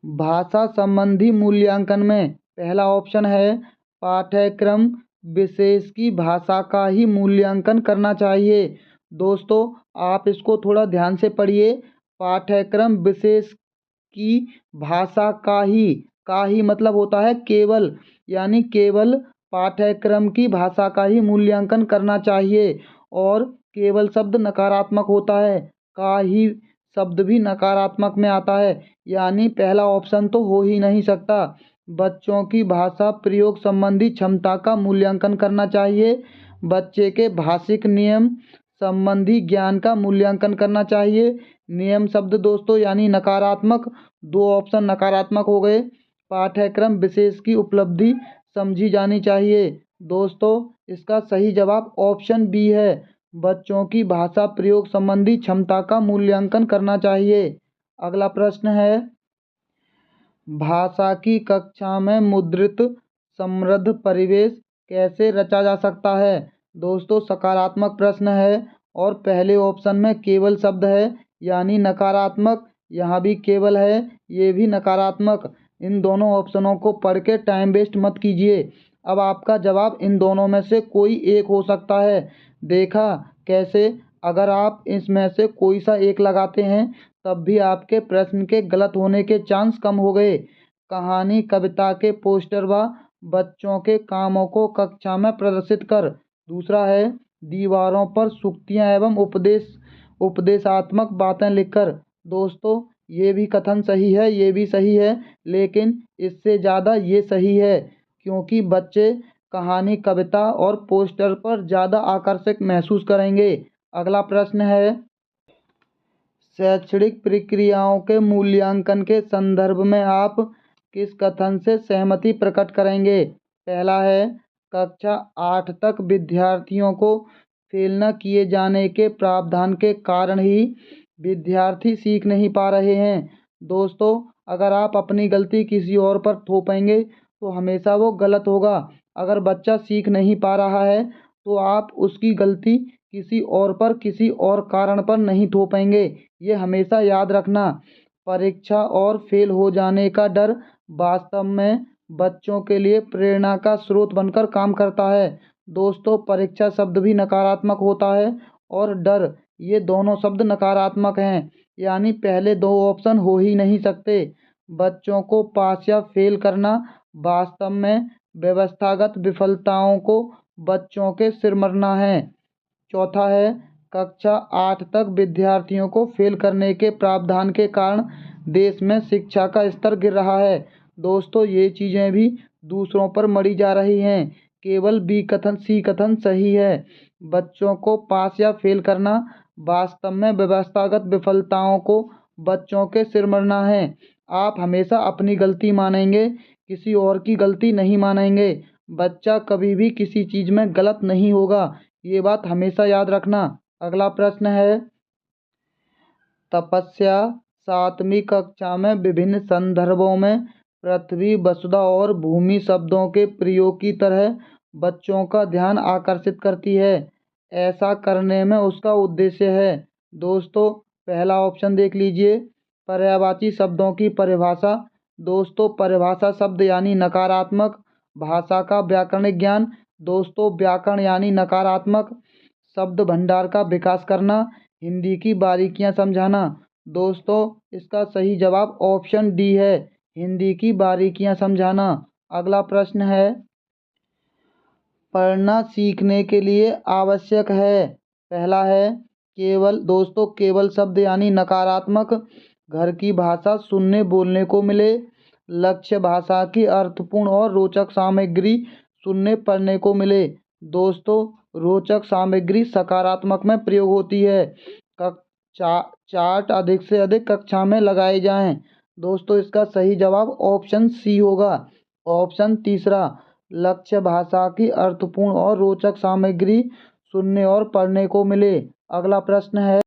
भाषा संबंधी मूल्यांकन में पहला ऑप्शन है, पाठ्यक्रम विशेष की भाषा का ही मूल्यांकन करना चाहिए। दोस्तों, आप इसको थोड़ा ध्यान से पढ़िए, पाठ्यक्रम विशेष की भाषा का ही मतलब होता है केवल, यानी केवल पाठ्यक्रम की भाषा का ही मूल्यांकन करना चाहिए। और केवल शब्द नकारात्मक होता है, का ही शब्द भी नकारात्मक में आता है, यानी पहला ऑप्शन तो हो ही नहीं सकता। बच्चों की भाषा प्रयोग संबंधी क्षमता का मूल्यांकन करना चाहिए, बच्चे के भाषिक नियम संबंधी ज्ञान का मूल्यांकन करना चाहिए। नियम शब्द दोस्तों यानी नकारात्मक, दो ऑप्शन नकारात्मक हो गए। पाठ्यक्रम विशेष की उपलब्धि समझी जानी चाहिए। दोस्तों, इसका सही जवाब ऑप्शन बी है, बच्चों की भाषा प्रयोग संबंधी क्षमता का मूल्यांकन करना चाहिए। अगला प्रश्न है, भाषा की कक्षा में मुद्रित समृद्ध परिवेश कैसे रचा जा सकता है? दोस्तों सकारात्मक प्रश्न है और पहले ऑप्शन में केवल शब्द है यानी नकारात्मक, यहाँ भी केवल है, ये भी नकारात्मक। इन दोनों ऑप्शनों को पढ़ के टाइम वेस्ट मत कीजिए। अब आपका जवाब इन दोनों में से कोई एक हो सकता है। देखा कैसे? अगर आप इसमें से कोई सा एक लगाते हैं तब भी आपके प्रश्न के गलत होने के चांस कम हो गए। कहानी कविता के पोस्टर व बच्चों के कामों को कक्षा में प्रदर्शित कर। दूसरा है, दीवारों पर सूक्तियाँ एवं उपदेशात्मक बातें लिखकर। दोस्तों ये भी कथन सही है, ये भी सही है, लेकिन इससे ज़्यादा ये सही है क्योंकि बच्चे कहानी कविता और पोस्टर पर ज़्यादा आकर्षक महसूस करेंगे। अगला प्रश्न है, शैक्षणिक प्रक्रियाओं के मूल्यांकन के संदर्भ में आप किस कथन से सहमति प्रकट करेंगे? पहला है, कक्षा 8 तक विद्यार्थियों को फेल न किए जाने के प्रावधान के कारण ही विद्यार्थी सीख नहीं पा रहे हैं। दोस्तों अगर आप अपनी गलती किसी और पर थोपेंगे तो हमेशा वो गलत होगा। अगर बच्चा सीख नहीं पा रहा है तो आप उसकी गलती किसी और पर किसी और कारण पर नहीं थोपेंगे, ये हमेशा याद रखना। परीक्षा और फेल हो जाने का डर वास्तव में बच्चों के लिए प्रेरणा का स्रोत बनकर काम करता है। दोस्तों परीक्षा शब्द भी नकारात्मक होता है और डर, ये दोनों शब्द नकारात्मक हैं, यानी पहले दो ऑप्शन हो ही नहीं सकते। बच्चों को पास या फेल करना वास्तव में व्यवस्थागत विफलताओं को बच्चों के सिर मरना है। चौथा है, कक्षा 8 तक विद्यार्थियों को फेल करने के प्रावधान के कारण देश में शिक्षा का स्तर गिर रहा है। दोस्तों ये चीज़ें भी दूसरों पर मढ़ी जा रही हैं, केवल सी कथन सही है। बच्चों को पास या फेल करना वास्तव में व्यवस्थागत विफलताओं को बच्चों के सिर मरना है। आप हमेशा अपनी गलती मानेंगे, किसी और की गलती नहीं मानेंगे। बच्चा कभी भी किसी चीज़ में गलत नहीं होगा, ये बात हमेशा याद रखना। अगला प्रश्न है, तपस्या 7वीं कक्षा में विभिन्न संदर्भों में पृथ्वी वसुधा और भूमि शब्दों के प्रयोग की तरह बच्चों का ध्यान आकर्षित करती है। ऐसा करने में उसका उद्देश्य है। दोस्तों पहला ऑप्शन देख लीजिए, पर्यायवाची शब्दों की परिभाषा। दोस्तों परिभाषा शब्द यानी नकारात्मक, भाषा का व्याकरणिक ज्ञान। दोस्तों व्याकरण यानी नकारात्मक, शब्द भंडार का विकास करना, हिंदी की बारीकियां समझाना। दोस्तों इसका सही जवाब ऑप्शन डी है, हिंदी की बारीकियां समझाना। अगला प्रश्न है, पढ़ना सीखने के लिए आवश्यक है। पहला है, केवल। दोस्तों केवल शब्द यानी नकारात्मक, घर की भाषा सुनने बोलने को मिले। लक्ष्य भाषा की अर्थपूर्ण और रोचक सामग्री सुनने पढ़ने को मिले। दोस्तों रोचक सामग्री सकारात्मक में प्रयोग होती है। चार्ट अधिक से अधिक कक्षा में लगाए जाएं। दोस्तों इसका सही जवाब ऑप्शन सी होगा। ऑप्शन तीसरा, लक्ष्य भाषा की अर्थपूर्ण और रोचक सामग्री सुनने और पढ़ने को मिले। अगला प्रश्न है,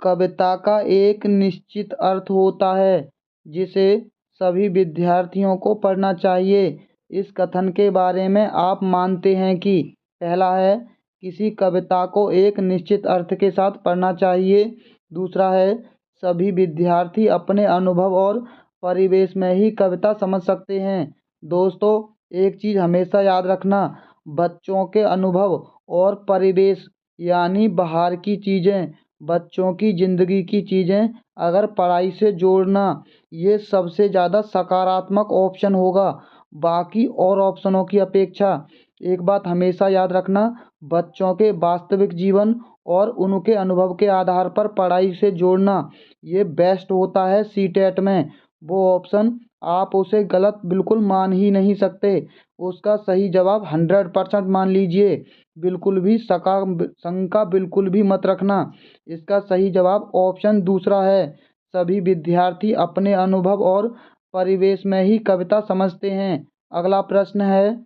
कविता का एक निश्चित अर्थ होता है जिसे सभी विद्यार्थियों को पढ़ना चाहिए। इस कथन के बारे में आप मानते हैं कि? पहला है, किसी कविता को एक निश्चित अर्थ के साथ पढ़ना चाहिए। दूसरा है, सभी विद्यार्थी अपने अनुभव और परिवेश में ही कविता समझ सकते हैं। दोस्तों एक चीज़ हमेशा याद रखना, बच्चों के अनुभव और परिवेश यानी बाहर की चीज़ें, बच्चों की ज़िंदगी की चीज़ें अगर पढ़ाई से जोड़ना, ये सबसे ज़्यादा सकारात्मक ऑप्शन होगा बाकी और ऑप्शनों की अपेक्षा। एक बात हमेशा याद रखना, बच्चों के वास्तविक जीवन और उनके अनुभव के आधार पर पढ़ाई से जोड़ना ये बेस्ट होता है सीटेट में। वो ऑप्शन आप उसे गलत बिल्कुल मान ही नहीं सकते, उसका सही जवाब 100% मान लीजिए, बिल्कुल भी शंका बिल्कुल भी मत रखना। इसका सही जवाब ऑप्शन दूसरा है, सभी विद्यार्थी अपने अनुभव और परिवेश में ही कविता समझते हैं। अगला प्रश्न है,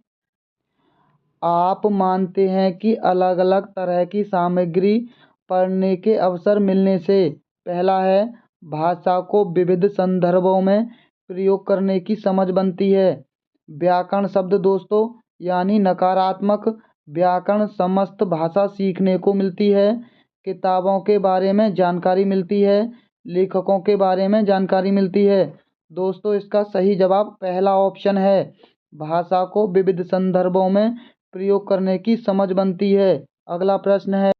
आप मानते हैं कि अलग अलग तरह की सामग्री पढ़ने के अवसर मिलने से? पहला है, भाषा को विविध संदर्भों में प्रयोग करने की समझ बनती है। व्याकरण शब्द दोस्तों यानी नकारात्मक व्याकरण समस्त भाषा सीखने को मिलती है। किताबों के बारे में जानकारी मिलती है, लेखकों के बारे में जानकारी मिलती है। दोस्तों इसका सही जवाब पहला ऑप्शन है, भाषा को विविध संदर्भों में प्रयोग करने की समझ बनती है। अगला प्रश्न है,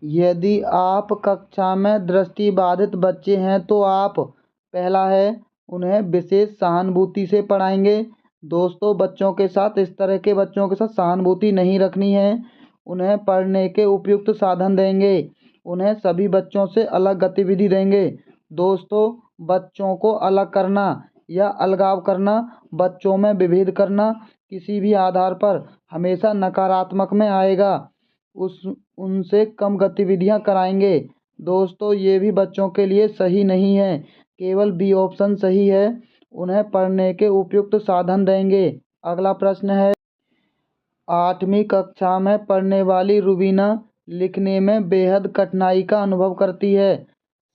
यदि आप कक्षा में दृष्टिबाधित बच्चे हैं तो आप पहला है उन्हें विशेष सहानुभूति से पढ़ाएंगे। दोस्तों बच्चों के साथ इस तरह के बच्चों के साथ सहानुभूति नहीं रखनी है। उन्हें पढ़ने के उपयुक्त साधन देंगे। उन्हें सभी बच्चों से अलग गतिविधि देंगे। दोस्तों बच्चों को अलग करना या अलगाव करना, बच्चों में विभेद करना किसी भी आधार पर हमेशा नकारात्मक में आएगा। उनसे कम गतिविधियां कराएंगे। दोस्तों ये भी बच्चों के लिए सही नहीं है, केवल बी ऑप्शन सही है। उन्हें पढ़ने के उपयुक्त साधन देंगे। अगला प्रश्न है, 8वीं कक्षा में पढ़ने वाली रुबीना लिखने में बेहद कठिनाई का अनुभव करती है।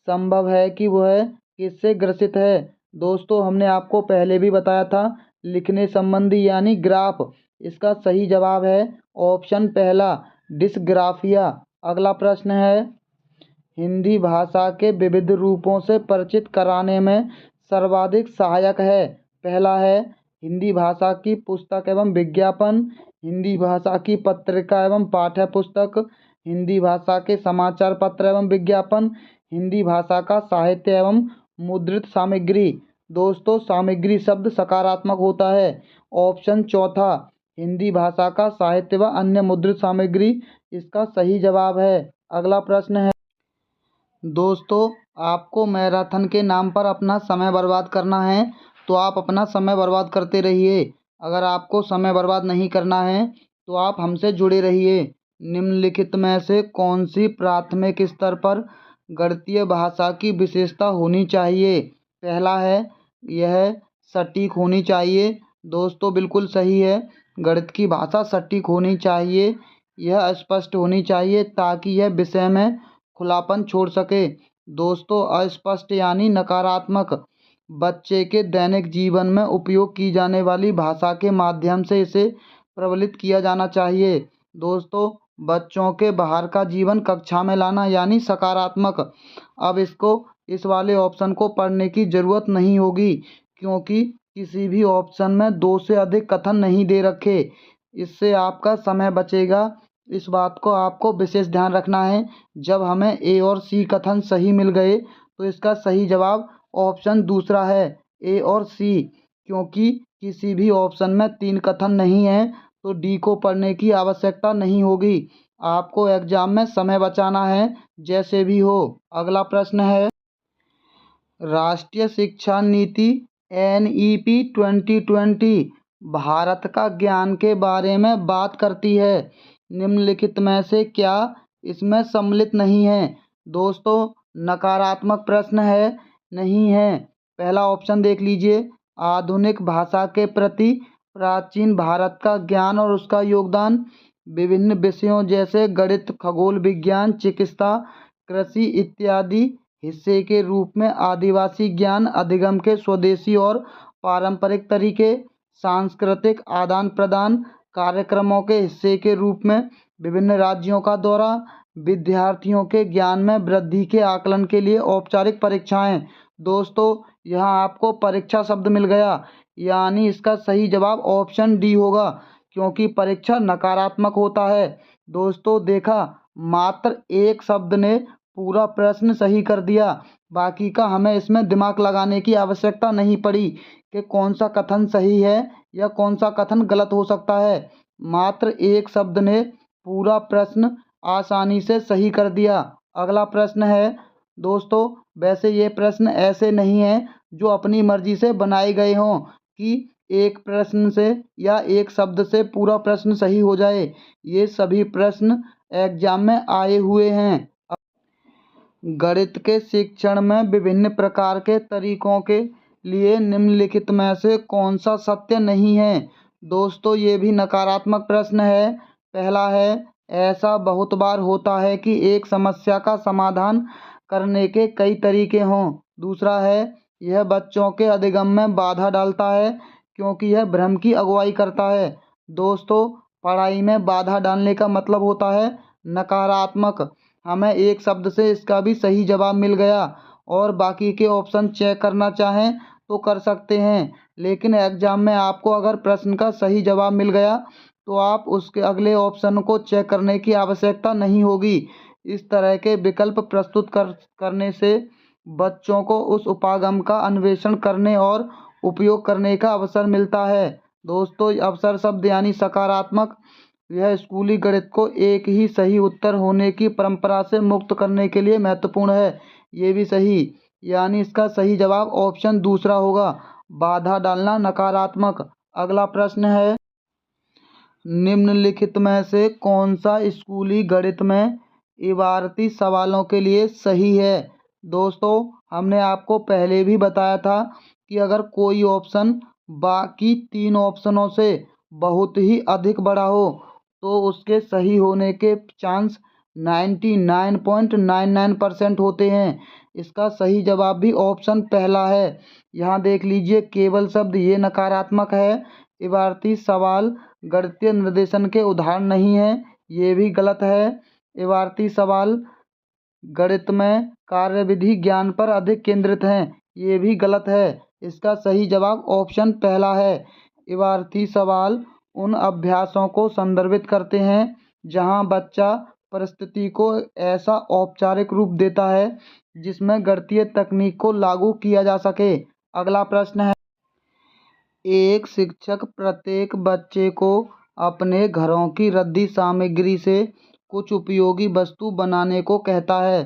संभव है कि वह किससे ग्रसित है। दोस्तों हमने आपको पहले भी बताया था, लिखने संबंधी यानी ग्राफ। इसका सही जवाब है ऑप्शन पहला, डिस्ग्राफिया। अगला प्रश्न है, हिंदी भाषा के विविध रूपों से परिचित कराने में सर्वाधिक सहायक है। पहला है हिंदी भाषा की पुस्तक एवं विज्ञापन, हिंदी भाषा की पत्रिका एवं पाठ्य पुस्तक, हिंदी भाषा के समाचार पत्र एवं विज्ञापन, हिंदी भाषा का साहित्य एवं मुद्रित सामग्री। दोस्तों सामग्री शब्द सकारात्मक होता है। ऑप्शन चौथा, हिंदी भाषा का साहित्य व अन्य मुद्रित सामग्री इसका सही जवाब है। अगला प्रश्न है, दोस्तों आपको मैराथन के नाम पर अपना समय बर्बाद करना है तो आप अपना समय बर्बाद करते रहिए। अगर आपको समय बर्बाद नहीं करना है तो आप हमसे जुड़े रहिए। निम्नलिखित में से कौन सी प्राथमिक स्तर पर गणितीय भाषा की विशेषता होनी चाहिए। पहला है यह सटीक होनी चाहिए। दोस्तों बिल्कुल सही है, गणित की भाषा सटीक होनी चाहिए। यह स्पष्ट होनी चाहिए ताकि यह विषय में खुलापन छोड़ सके। दोस्तों अस्पष्ट यानी नकारात्मक, बच्चे के दैनिक जीवन में उपयोग की जाने वाली भाषा के माध्यम से इसे प्रबलित किया जाना चाहिए। दोस्तों बच्चों के बाहर का जीवन कक्षा में लाना यानी सकारात्मक। अब इस वाले ऑप्शन को पढ़ने की ज़रूरत नहीं होगी क्योंकि किसी भी ऑप्शन में 2 से अधिक कथन नहीं दे रखे। इससे आपका समय बचेगा। इस बात को आपको विशेष ध्यान रखना है। जब हमें ए और सी कथन सही मिल गए तो इसका सही जवाब ऑप्शन दूसरा है, ए और सी। क्योंकि किसी भी ऑप्शन में 3 कथन नहीं है तो डी को पढ़ने की आवश्यकता नहीं होगी। आपको एग्जाम में समय बचाना है जैसे भी हो। अगला प्रश्न है, राष्ट्रीय शिक्षा नीति NEP 2020 भारत का ज्ञान के बारे में बात करती है। निम्नलिखित में से क्या इसमें सम्मिलित नहीं है। दोस्तों नकारात्मक प्रश्न है, नहीं है। पहला ऑप्शन देख लीजिए, आधुनिक भाषा के प्रति प्राचीन भारत का ज्ञान और उसका योगदान, विभिन्न विषयों जैसे गणित, खगोल विज्ञान, चिकित्सा, कृषि इत्यादि हिस्से के रूप में आदिवासी ज्ञान अधिगम के स्वदेशी और पारंपरिक तरीके, सांस्कृतिक आदान प्रदान कार्यक्रमों के हिस्से के रूप में विभिन्न राज्यों का दौरा, विद्यार्थियों के ज्ञान में वृद्धि के आकलन के लिए औपचारिक परीक्षाएं। दोस्तों यहाँ आपको परीक्षा शब्द मिल गया यानी इसका सही जवाब ऑप्शन डी होगा क्योंकि परीक्षा नकारात्मक होता है। दोस्तों देखा, मात्र एक शब्द ने पूरा प्रश्न सही कर दिया। बाकी का हमें इसमें दिमाग लगाने की आवश्यकता नहीं पड़ी कि कौन सा कथन सही है या कौन सा कथन गलत हो सकता है। मात्र एक शब्द ने पूरा प्रश्न आसानी से सही कर दिया। अगला प्रश्न है दोस्तों, वैसे ये प्रश्न ऐसे नहीं हैं जो अपनी मर्जी से बनाए गए हों कि एक प्रश्न से या एक शब्द से पूरा प्रश्न सही हो जाए। ये सभी प्रश्न एग्जाम में आए हुए हैं। गणित के शिक्षण में विभिन्न प्रकार के तरीकों के लिए निम्नलिखित में से कौन सा सत्य नहीं है। दोस्तों ये भी नकारात्मक प्रश्न है। पहला है, ऐसा बहुत बार होता है कि एक समस्या का समाधान करने के कई तरीके हों। दूसरा है, यह बच्चों के अधिगम में बाधा डालता है क्योंकि यह भ्रम की अगुवाई करता है। दोस्तों, पढ़ाई में बाधा डालने का मतलब होता है नकारात्मक। हमें एक शब्द से इसका भी सही जवाब मिल गया और बाकी के ऑप्शन चेक करना चाहें तो कर सकते हैं, लेकिन एग्जाम में आपको अगर प्रश्न का सही जवाब मिल गया तो आप उसके अगले ऑप्शन को चेक करने की आवश्यकता नहीं होगी। इस तरह के विकल्प प्रस्तुत करने से बच्चों को उस उपागम का अन्वेषण करने और उपयोग करने का अवसर मिलता है। दोस्तों, अवसर शब्द यानी सकारात्मक, यह स्कूली गणित को एक ही सही उत्तर होने की परंपरा से मुक्त करने के लिए महत्वपूर्ण है। ये भी सही, यानी इसका सही जवाब ऑप्शन दूसरा होगा, बाधा डालना नकारात्मक। अगला प्रश्न है, निम्नलिखित में से कौन सा स्कूली गणित में इबारती सवालों के लिए सही है। दोस्तों, हमने आपको पहले भी बताया था कि अगर कोई ऑप्शन बाकी तीन ऑप्शनों से बहुत ही अधिक बड़ा हो तो उसके सही होने के चांस 99.99% होते हैं। इसका सही जवाब भी ऑप्शन पहला है। यहाँ देख लीजिए, केवल शब्द ये नकारात्मक है। इबारती सवाल गणितीय निर्देशन के उदाहरण नहीं है, ये भी गलत है। इबारती सवाल गणित में कार्यविधि ज्ञान पर अधिक केंद्रित हैं, ये भी गलत है। इसका सही जवाब ऑप्शन पहला है। इबारती सवाल उन अभ्यासों को संदर्भित करते हैं जहां बच्चा परिस्थिति को ऐसा औपचारिक रूप देता है जिसमें गणितीय तकनीक को लागू किया जा सके। अगला प्रश्न है, एक शिक्षक प्रत्येक बच्चे को अपने घरों की रद्दी सामग्री से कुछ उपयोगी वस्तु बनाने को कहता है।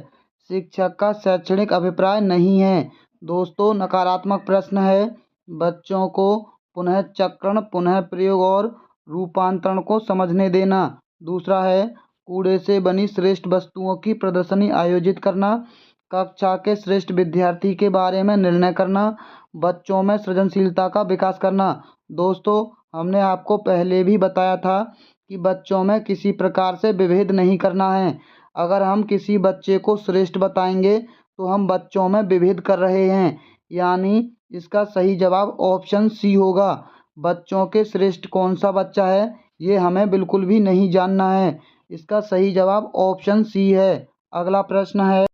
शिक्षक का शैक्षणिक अभिप्राय नहीं है। दोस्तों, नकारात्मक प्रश्न है। बच्चों को पुनः चक्रण, पुनः प्रयोग और रूपांतरण को समझने देना। दूसरा है, कूड़े से बनी श्रेष्ठ वस्तुओं की प्रदर्शनी आयोजित करना। कक्षा के श्रेष्ठ विद्यार्थी के बारे में निर्णय करना। बच्चों में सृजनशीलता का विकास करना। दोस्तों, हमने आपको पहले भी बताया था कि बच्चों में किसी प्रकार से विभेद नहीं करना है। अगर हम किसी बच्चे को श्रेष्ठ बताएंगे तो हम बच्चों में विभेद कर रहे हैं, यानी इसका सही जवाब ऑप्शन सी होगा। बच्चों के श्रेष्ठ कौन सा बच्चा है ये हमें बिल्कुल भी नहीं जानना है। इसका सही जवाब ऑप्शन सी है। अगला प्रश्न है,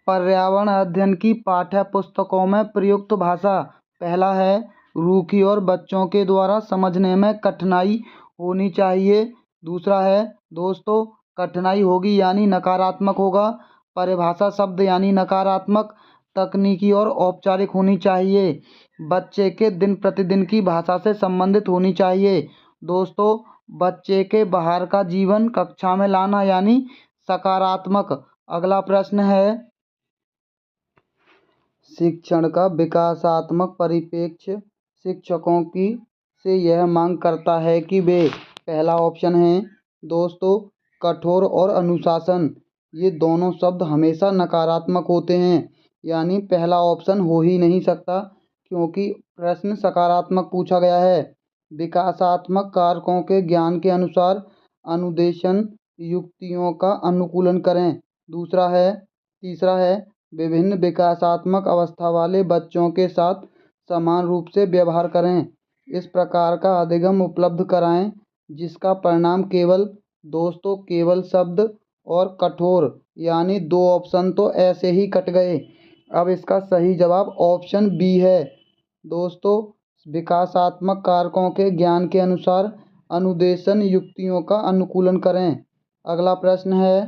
पर्यावरण अध्ययन की पाठ्य पुस्तकों में प्रयुक्त भाषा। पहला है, रूखी और बच्चों के द्वारा समझने में कठिनाई होनी चाहिए। दूसरा है, दोस्तों, कठिनाई होगी यानी नकारात्मक होगा। परिभाषा शब्द यानी नकारात्मक। तकनीकी और औपचारिक होनी चाहिए। बच्चे के दिन प्रतिदिन की भाषा से संबंधित होनी चाहिए। दोस्तों, बच्चे के बाहर का जीवन कक्षा में लाना यानी सकारात्मक। अगला प्रश्न है, शिक्षण का विकासात्मक परिप्रेक्ष्य शिक्षकों की से यह मांग करता है कि वे, पहला ऑप्शन है दोस्तों, कठोर और अनुशासन। ये दोनों शब्द हमेशा नकारात्मक होते हैं, यानी पहला ऑप्शन हो ही नहीं सकता क्योंकि प्रश्न सकारात्मक पूछा गया है। विकासात्मक कारकों के ज्ञान के अनुसार अनुदेशन युक्तियों का अनुकूलन करें। तीसरा है, विभिन्न विकासात्मक अवस्था वाले बच्चों के साथ समान रूप से व्यवहार करें। इस प्रकार का अधिगम उपलब्ध कराएं जिसका परिणाम केवल शब्द और कठोर, यानी दो ऑप्शन तो ऐसे ही कट गए। अब इसका सही जवाब ऑप्शन बी है। दोस्तों, विकासात्मक कारकों के ज्ञान के अनुसार अनुदेशन युक्तियों का अनुकूलन करें। अगला प्रश्न है,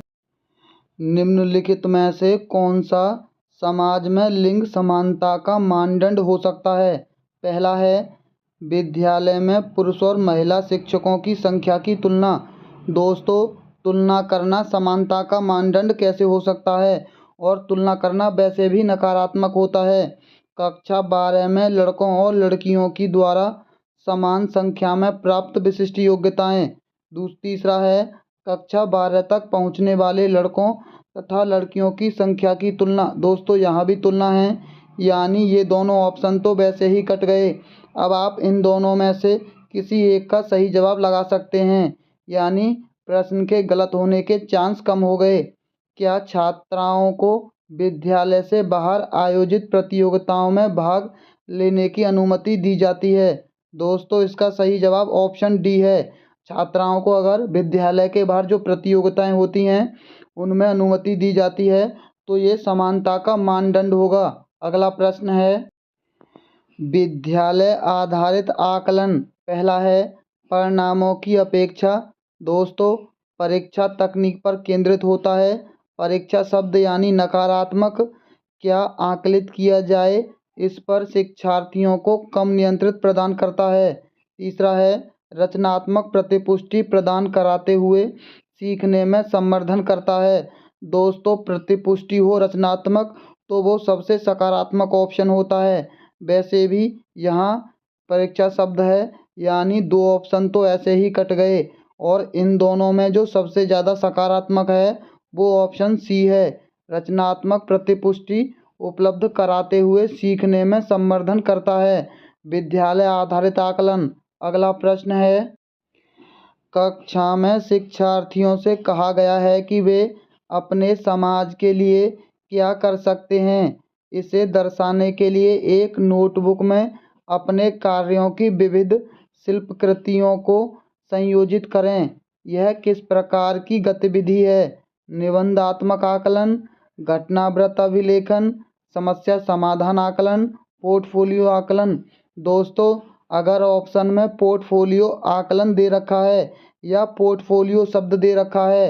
निम्नलिखित में से कौन सा समाज में लिंग समानता का मानदंड हो सकता है। पहला है, विद्यालय में पुरुष और महिला शिक्षकों की संख्या की तुलना। दोस्तों, तुलना करना समानता का मानदंड कैसे हो सकता है, और तुलना करना वैसे भी नकारात्मक होता है। कक्षा 12 में लड़कों और लड़कियों की द्वारा समान संख्या में प्राप्त विशिष्ट योग्यताएं। तीसरा है, कक्षा 12 तक पहुंचने वाले लड़कों तथा लड़कियों की संख्या की तुलना। दोस्तों, यहाँ भी तुलना है, यानी ये दोनों ऑप्शन तो वैसे ही कट गए। अब आप इन दोनों में से किसी एक का सही जवाब लगा सकते हैं, यानी प्रश्न के गलत होने के चांस कम हो गए। क्या छात्राओं को विद्यालय से बाहर आयोजित प्रतियोगिताओं में भाग लेने की अनुमति दी जाती है। दोस्तों इसका सही जवाब ऑप्शन डी है। छात्राओं को अगर विद्यालय के बाहर जो प्रतियोगिताएं होती हैं उनमें अनुमति दी जाती है तो ये समानता का मानदंड होगा। अगला प्रश्न है, विद्यालय आधारित आकलन पहला है परिणामों की अपेक्षा। दोस्तों परीक्षा तकनीक पर केंद्रित होता है। परीक्षा शब्द यानी नकारात्मक क्या आकलित किया जाए इस पर शिक्षार्थियों को कम नियंत्रित प्रदान करता है। तीसरा है रचनात्मक प्रतिपुष्टि प्रदान कराते हुए सीखने में संवर्धन करता है। दोस्तों प्रतिपुष्टि हो रचनात्मक तो वो सबसे सकारात्मक ऑप्शन होता है। वैसे भी यहाँ परीक्षा शब्द है यानी दो ऑप्शन तो ऐसे ही कट गए और इन दोनों में जो सबसे ज़्यादा सकारात्मक है वो ऑप्शन सी है। रचनात्मक प्रतिपुष्टि उपलब्ध कराते हुए सीखने में संवर्धन करता है। विद्यालय आधारित आकलन। अगला प्रश्न है, कक्षा में शिक्षार्थियों से कहा गया है कि वे अपने समाज के लिए क्या कर सकते हैं। इसे दर्शाने के लिए एक नोटबुक में अपने कार्यों की विविध शिल्पकृतियों को संयोजित करें। यह किस प्रकार की गतिविधि है? निबंधात्मक आकलन, घटनावृत्त अभिलेखन, समस्या समाधान आकलन, पोर्टफोलियो आकलन। दोस्तों अगर ऑप्शन में पोर्टफोलियो आकलन दे रखा है या पोर्टफोलियो शब्द दे रखा है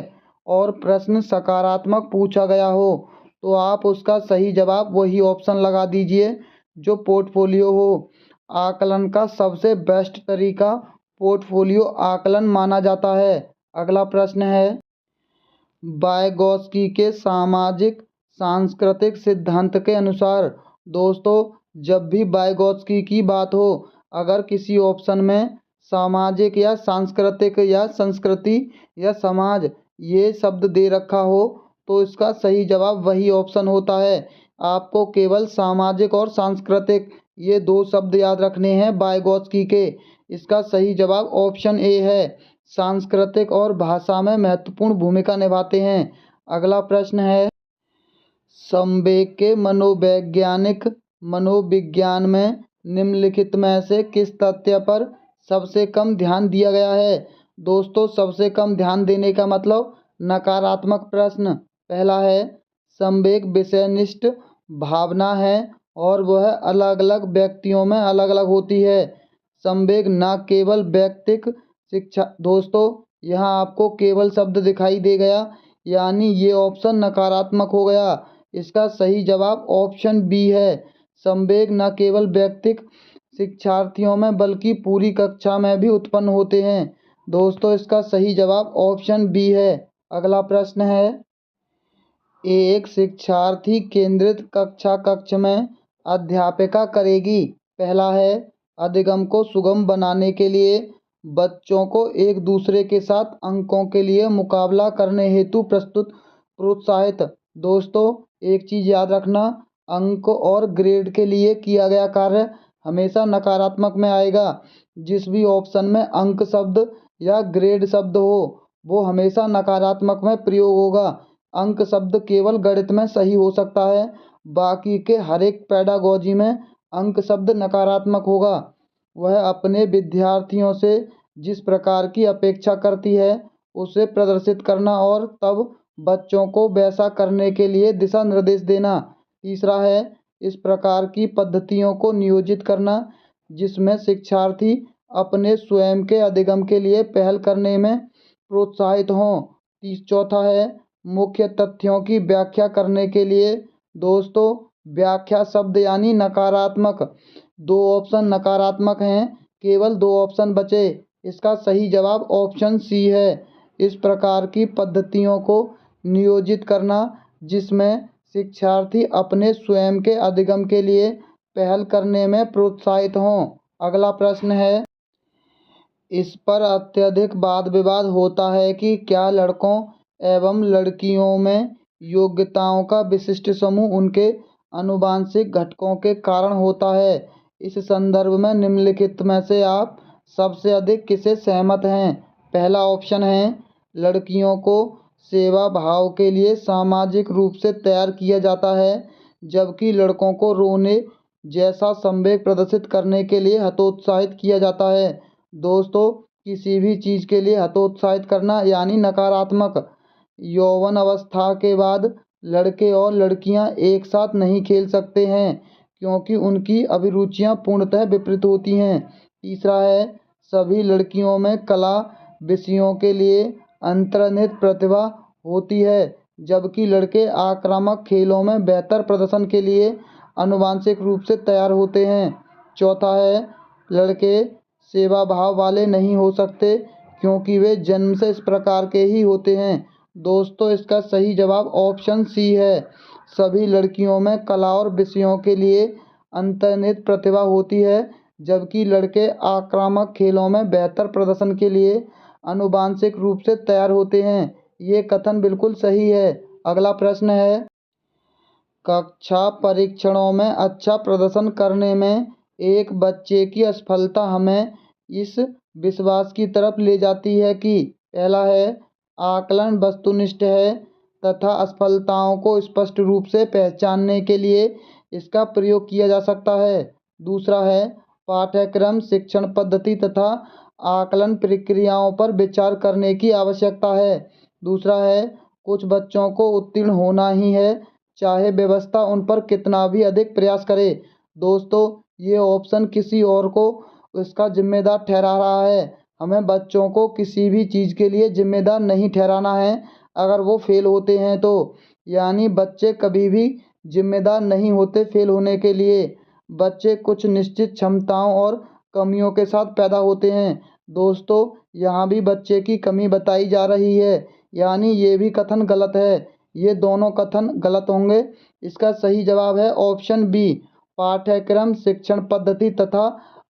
और प्रश्न सकारात्मक पूछा गया हो तो आप उसका सही जवाब वही ऑप्शन लगा दीजिए जो पोर्टफोलियो हो। आकलन का सबसे बेस्ट तरीका पोर्टफोलियो आकलन माना जाता है। अगला प्रश्न है, वाइगोत्स्की के सामाजिक सांस्कृतिक सिद्धांत के अनुसार। दोस्तों जब भी वाइगोत्स्की की बात हो अगर किसी ऑप्शन में सामाजिक या सांस्कृतिक या संस्कृति या समाज ये शब्द दे रखा हो तो इसका सही जवाब वही ऑप्शन होता है। आपको केवल सामाजिक और सांस्कृतिक ये दो शब्द याद रखने हैं वाइगोत्स्की के। इसका सही जवाब ऑप्शन ए है। सांस्कृतिक और भाषा में महत्वपूर्ण भूमिका निभाते हैं। अगला प्रश्न है, संवेग के मनोवैज्ञानिक मनोविज्ञान में निम्नलिखित में से किस तथ्य पर सबसे कम ध्यान दिया गया है। दोस्तों सबसे कम ध्यान देने का मतलब नकारात्मक प्रश्न। पहला है संवेग विषयनिष्ठ भावना है और वह अलग अलग व्यक्तियों में अलग अलग होती है। संवेग न केवल व्यक्तिक शिक्षा। दोस्तों यहाँ आपको केवल शब्द दिखाई दे गया यानी ये ऑप्शन नकारात्मक हो गया। इसका सही जवाब ऑप्शन बी है। संवेग न केवल व्यक्तिक शिक्षार्थियों में बल्कि पूरी कक्षा में भी उत्पन्न होते हैं। दोस्तों इसका सही जवाब ऑप्शन बी है। अगला प्रश्न है, एक शिक्षार्थी केंद्रित कक्ष में अध्यापिका करेगी। पहला है अधिगम को सुगम बनाने के लिए बच्चों को एक दूसरे के साथ अंकों के लिए मुकाबला करने हेतु प्रोत्साहित। दोस्तों एक चीज़ याद रखना, अंक और ग्रेड के लिए किया गया कार्य हमेशा नकारात्मक में आएगा। जिस भी ऑप्शन में अंक शब्द या ग्रेड शब्द हो वो हमेशा नकारात्मक में प्रयोग होगा। अंक शब्द केवल गणित में सही हो सकता है, बाकी के हर एक पेडागोजी में अंक शब्द नकारात्मक होगा। वह अपने विद्यार्थियों से जिस प्रकार की अपेक्षा करती है उसे प्रदर्शित करना और तब बच्चों को वैसा करने के लिए दिशा निर्देश देना। तीसरा है इस प्रकार की पद्धतियों को नियोजित करना जिसमें शिक्षार्थी अपने स्वयं के अधिगम के लिए पहल करने में प्रोत्साहित हों। चौथा है मुख्य तथ्यों की व्याख्या करने के लिए। दोस्तों व्याख्या शब्द यानी नकारात्मक। दो ऑप्शन नकारात्मक हैं, केवल दो ऑप्शन बचे। इसका सही जवाब ऑप्शन सी है। इस प्रकार की पद्धतियों को नियोजित करना जिसमें शिक्षार्थी अपने स्वयं के अधिगम के लिए पहल करने में प्रोत्साहित हों। अगला प्रश्न है, इस पर अत्यधिक वाद विवाद होता है कि क्या लड़कों एवं लड़कियों में योग्यताओं का विशिष्ट समूह उनके आनुवंशिक घटकों के कारण होता है। इस संदर्भ में निम्नलिखित में से आप सबसे अधिक किसे सहमत हैं। पहला ऑप्शन है लड़कियों को सेवा भाव के लिए सामाजिक रूप से तैयार किया जाता है, जबकि लड़कों को रोने जैसा संवेग प्रदर्शित करने के लिए हतोत्साहित किया जाता है। दोस्तों, किसी भी चीज़ के लिए हतोत्साहित करना यानी नकारात्मक। यौवन अवस्था के बाद लड़के और लड़कियां एक साथ नहीं खेल सकते हैं, क्योंकि उनकी अभिरुचियां पूर्णतः विपरीत होती हैं। तीसरा है, सभी लड़कियों में कला विषयों के लिए अंतर्निहित प्रतिभा होती है, जबकि लड़के आक्रामक खेलों में बेहतर प्रदर्शन के लिए आनुवंशिक रूप से तैयार होते हैं। चौथा है, लड़के सेवा भाव वाले नहीं हो सकते, क्योंकि वे जन्म से इस प्रकार के ही होते हैं। दोस्तों, इसका सही जवाब ऑप्शन सी है। सभी लड़कियों में कला और विषयों के लिए अंतर्निहित प्रतिभा होती है, जबकि लड़के आक्रामक खेलों में बेहतर प्रदर्शन के लिए आनुवंशिक रूप से तैयार होते हैं। ये कथन बिल्कुल सही है। अगला प्रश्न है, कक्षा परीक्षणों में अच्छा प्रदर्शन करने में एक बच्चे की असफलता हमें इस विश्वास की तरफ ले जाती है कि पहला है, आकलन वस्तुनिष्ठ है तथा असफलताओं को स्पष्ट रूप से पहचानने के लिए इसका प्रयोग किया जा सकता है। दूसरा है, पाठ्यक्रम शिक्षण पद्धति तथा आकलन प्रक्रियाओं पर विचार करने की आवश्यकता है। दूसरा है, कुछ बच्चों को उत्तीर्ण होना ही है, चाहे व्यवस्था उन पर कितना भी अधिक प्रयास करे। दोस्तों, ये ऑप्शन किसी और को इसका जिम्मेदार ठहरा रहा है। हमें बच्चों को किसी भी चीज़ के लिए जिम्मेदार नहीं ठहराना है अगर वो फेल होते हैं तो। यानी बच्चे कभी भी जिम्मेदार नहीं होते फेल होने के लिए। बच्चे कुछ निश्चित क्षमताओं और कमियों के साथ पैदा होते हैं। दोस्तों, यहाँ भी बच्चे की कमी बताई जा रही है, यानी ये भी कथन गलत है। ये दोनों कथन गलत होंगे। इसका सही जवाब है ऑप्शन बी। पाठ्यक्रम शिक्षण पद्धति तथा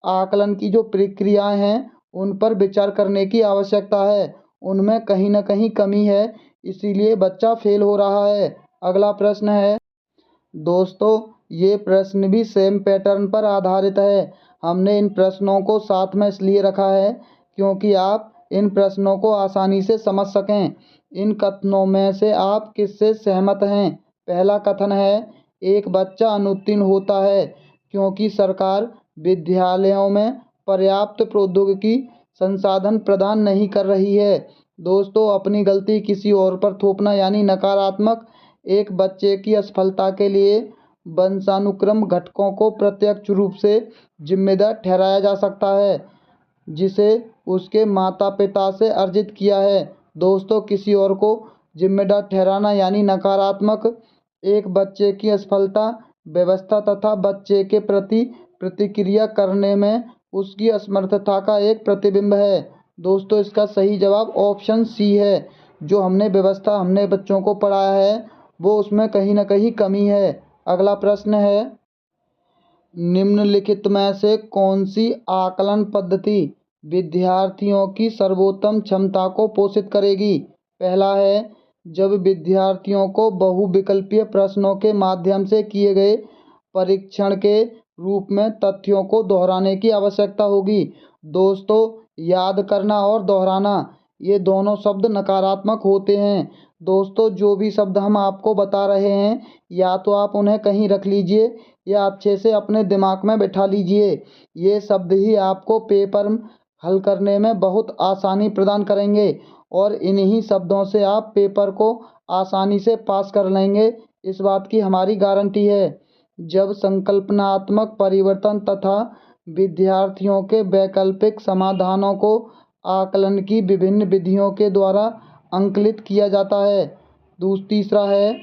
आकलन की जो प्रक्रियाएं हैं उन पर विचार करने की आवश्यकता है, उनमें कहीं ना कहीं कमी है, इसीलिए बच्चा फेल हो रहा है। अगला प्रश्न है, दोस्तों ये प्रश्न भी सेम पैटर्न पर आधारित है। हमने इन प्रश्नों को साथ में इसलिए रखा है क्योंकि आप इन प्रश्नों को आसानी से समझ सकें। इन कथनों में से आप किससे सहमत हैं? पहला कथन है, एक बच्चा अनुत्तीर्ण होता है क्योंकि सरकार विद्यालयों में पर्याप्त प्रौद्योगिकी संसाधन प्रदान नहीं कर रही है। दोस्तों, अपनी गलती किसी और पर थोपना यानी नकारात्मक। एक बच्चे की असफलता के लिए वंशानुक्रम घटकों को प्रत्यक्ष रूप से जिम्मेदार ठहराया जा सकता है, जिसे उसके माता पिता से अर्जित किया है। दोस्तों, किसी और को जिम्मेदार ठहराना यानी नकारात्मक। एक बच्चे की असफलता व्यवस्था तथा बच्चे के प्रति प्रतिक्रिया करने में उसकी असमर्थता का एक प्रतिबिंब है। दोस्तों, इसका सही जवाब ऑप्शन सी है। जो हमने बच्चों को पढ़ाया है वो उसमें कहीं ना कहीं कमी है। अगला प्रश्न है, निम्नलिखित में से कौन सी आकलन पद्धति विद्यार्थियों की सर्वोत्तम क्षमता को पोषित करेगी? पहला है, जब विद्यार्थियों को बहुविकल्पीय प्रश्नों के माध्यम से किए गए परीक्षण के रूप में तथ्यों को दोहराने की आवश्यकता होगी। दोस्तों, याद करना और दोहराना ये दोनों शब्द नकारात्मक होते हैं। दोस्तों, जो भी शब्द हम आपको बता रहे हैं या तो आप उन्हें कहीं रख लीजिए या अच्छे से अपने दिमाग में बैठा लीजिए। ये शब्द ही आपको पेपर हल करने में बहुत आसानी प्रदान करेंगे और इन्हीं शब्दों से आप पेपर को आसानी से पास कर लेंगे, इस बात की हमारी गारंटी है। जब संकल्पनात्मक परिवर्तन तथा विद्यार्थियों के वैकल्पिक समाधानों को आकलन की विभिन्न विधियों के द्वारा अंकलित किया जाता है। तीसरा है,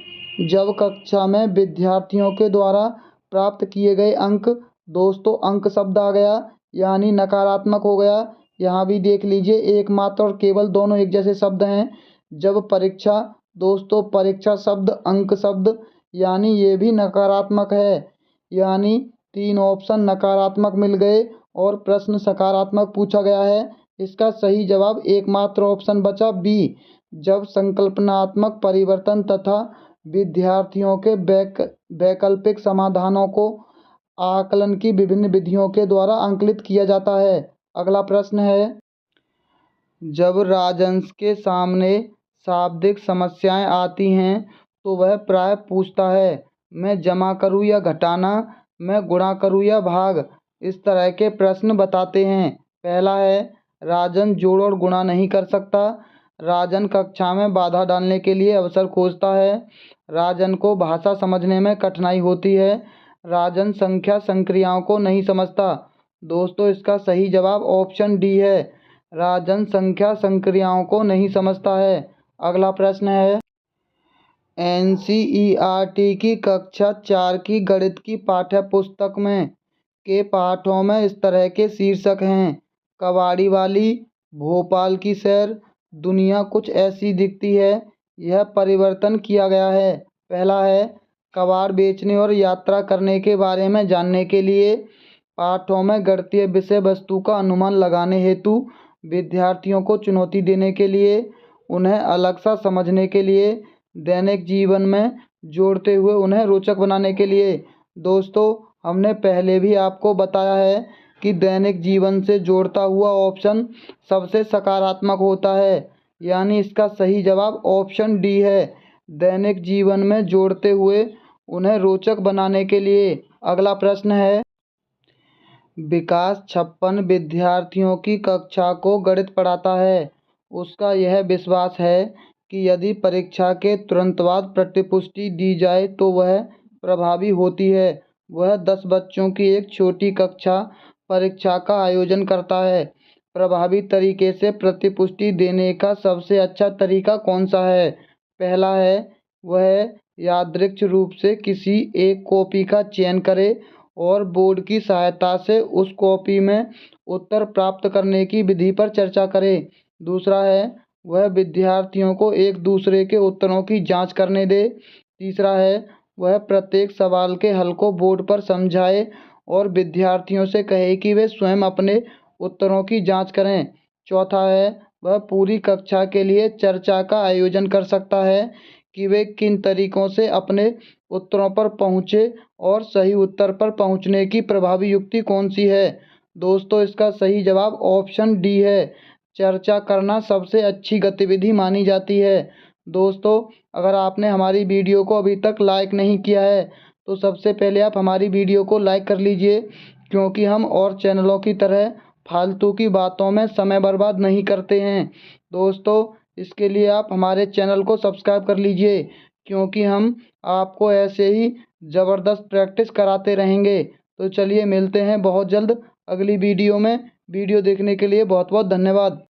जब कक्षा में विद्यार्थियों के द्वारा प्राप्त किए गए अंक। दोस्तों, अंक शब्द आ गया यानी नकारात्मक हो गया। यहाँ भी देख लीजिए, एकमात्र और केवल दोनों एक जैसे शब्द हैं। जब परीक्षा, दोस्तों परीक्षा शब्द अंक शब्द यानी ये भी नकारात्मक है, यानी 3 ऑप्शन नकारात्मक मिल गए और प्रश्न सकारात्मक पूछा गया है। इसका सही जवाब एकमात्र ऑप्शन बचा बी। जब संकल्पनात्मक परिवर्तन तथा विद्यार्थियों के वैकल्पिक समाधानों को आकलन की विभिन्न विधियों के द्वारा अंकलित किया जाता है। अगला प्रश्न है, जब राजंस के सामने शाब्दिक समस्याएं आती हैं तो वह प्राय पूछता है, मैं जमा करूं या घटाना, मैं गुणा करूं या भाग। इस तरह के प्रश्न बताते हैं। पहला है, राजन जोड़ और गुणा नहीं कर सकता। राजन कक्षा में बाधा डालने के लिए अवसर खोजता है। राजन को भाषा समझने में कठिनाई होती है। राजन संख्या संक्रियाओं को नहीं समझता। दोस्तों, इसका सही जवाब ऑप्शन डी है। राजन संख्या संक्रियाओं को नहीं समझता है। अगला प्रश्न है, NCERT की कक्षा 4 की गणित की पाठ्य पुस्तक में के पाठों में इस तरह के शीर्षक हैं, कबाड़ी वाली, भोपाल की सैर, दुनिया कुछ ऐसी दिखती है। यह परिवर्तन किया गया है। पहला है, कबाड़ बेचने और यात्रा करने के बारे में जानने के लिए। पाठों में गणितीय विषय वस्तु का अनुमान लगाने हेतु, विद्यार्थियों को चुनौती देने के लिए, उन्हें अलग सा समझने के लिए, दैनिक जीवन में जोड़ते हुए उन्हें रोचक बनाने के लिए। दोस्तों, हमने पहले भी आपको बताया है कि दैनिक जीवन से जोड़ता हुआ ऑप्शन सबसे सकारात्मक होता है, यानी इसका सही जवाब ऑप्शन डी है, दैनिक जीवन में जोड़ते हुए उन्हें रोचक बनाने के लिए। अगला प्रश्न है, विकास 56 विद्यार्थियों की कक्षा को गणित पढ़ाता है। उसका यह विश्वास है कि यदि परीक्षा के तुरंत बाद प्रतिपुष्टि दी जाए तो वह प्रभावी होती है। वह 10 बच्चों की एक छोटी कक्षा परीक्षा का आयोजन करता है। प्रभावी तरीके से प्रतिपुष्टि देने का सबसे अच्छा तरीका कौन सा है? पहला है, वह यादृच्छिक रूप से किसी एक कॉपी का चयन करे और बोर्ड की सहायता से उस कॉपी में उत्तर प्राप्त करने की विधि पर चर्चा करे। दूसरा है, वह विद्यार्थियों को एक दूसरे के उत्तरों की जांच करने दे। तीसरा है, वह प्रत्येक सवाल के हल को बोर्ड पर समझाए और विद्यार्थियों से कहे कि वे स्वयं अपने उत्तरों की जांच करें। चौथा है, वह पूरी कक्षा के लिए चर्चा का आयोजन कर सकता है कि वे किन तरीकों से अपने उत्तरों पर पहुँचे और सही उत्तर पर पहुँचने की प्रभावी युक्ति कौन सी है। दोस्तों, इसका सही जवाब ऑप्शन डी है, चर्चा करना सबसे अच्छी गतिविधि मानी जाती है। दोस्तों, अगर आपने हमारी वीडियो को अभी तक लाइक नहीं किया है तो सबसे पहले आप हमारी वीडियो को लाइक कर लीजिए, क्योंकि हम और चैनलों की तरह फालतू की बातों में समय बर्बाद नहीं करते हैं। दोस्तों, इसके लिए आप हमारे चैनल को सब्सक्राइब कर लीजिए, क्योंकि हम आपको ऐसे ही ज़बरदस्त प्रैक्टिस कराते रहेंगे। तो चलिए, मिलते हैं बहुत जल्द अगली वीडियो में। वीडियो देखने के लिए बहुत बहुत धन्यवाद।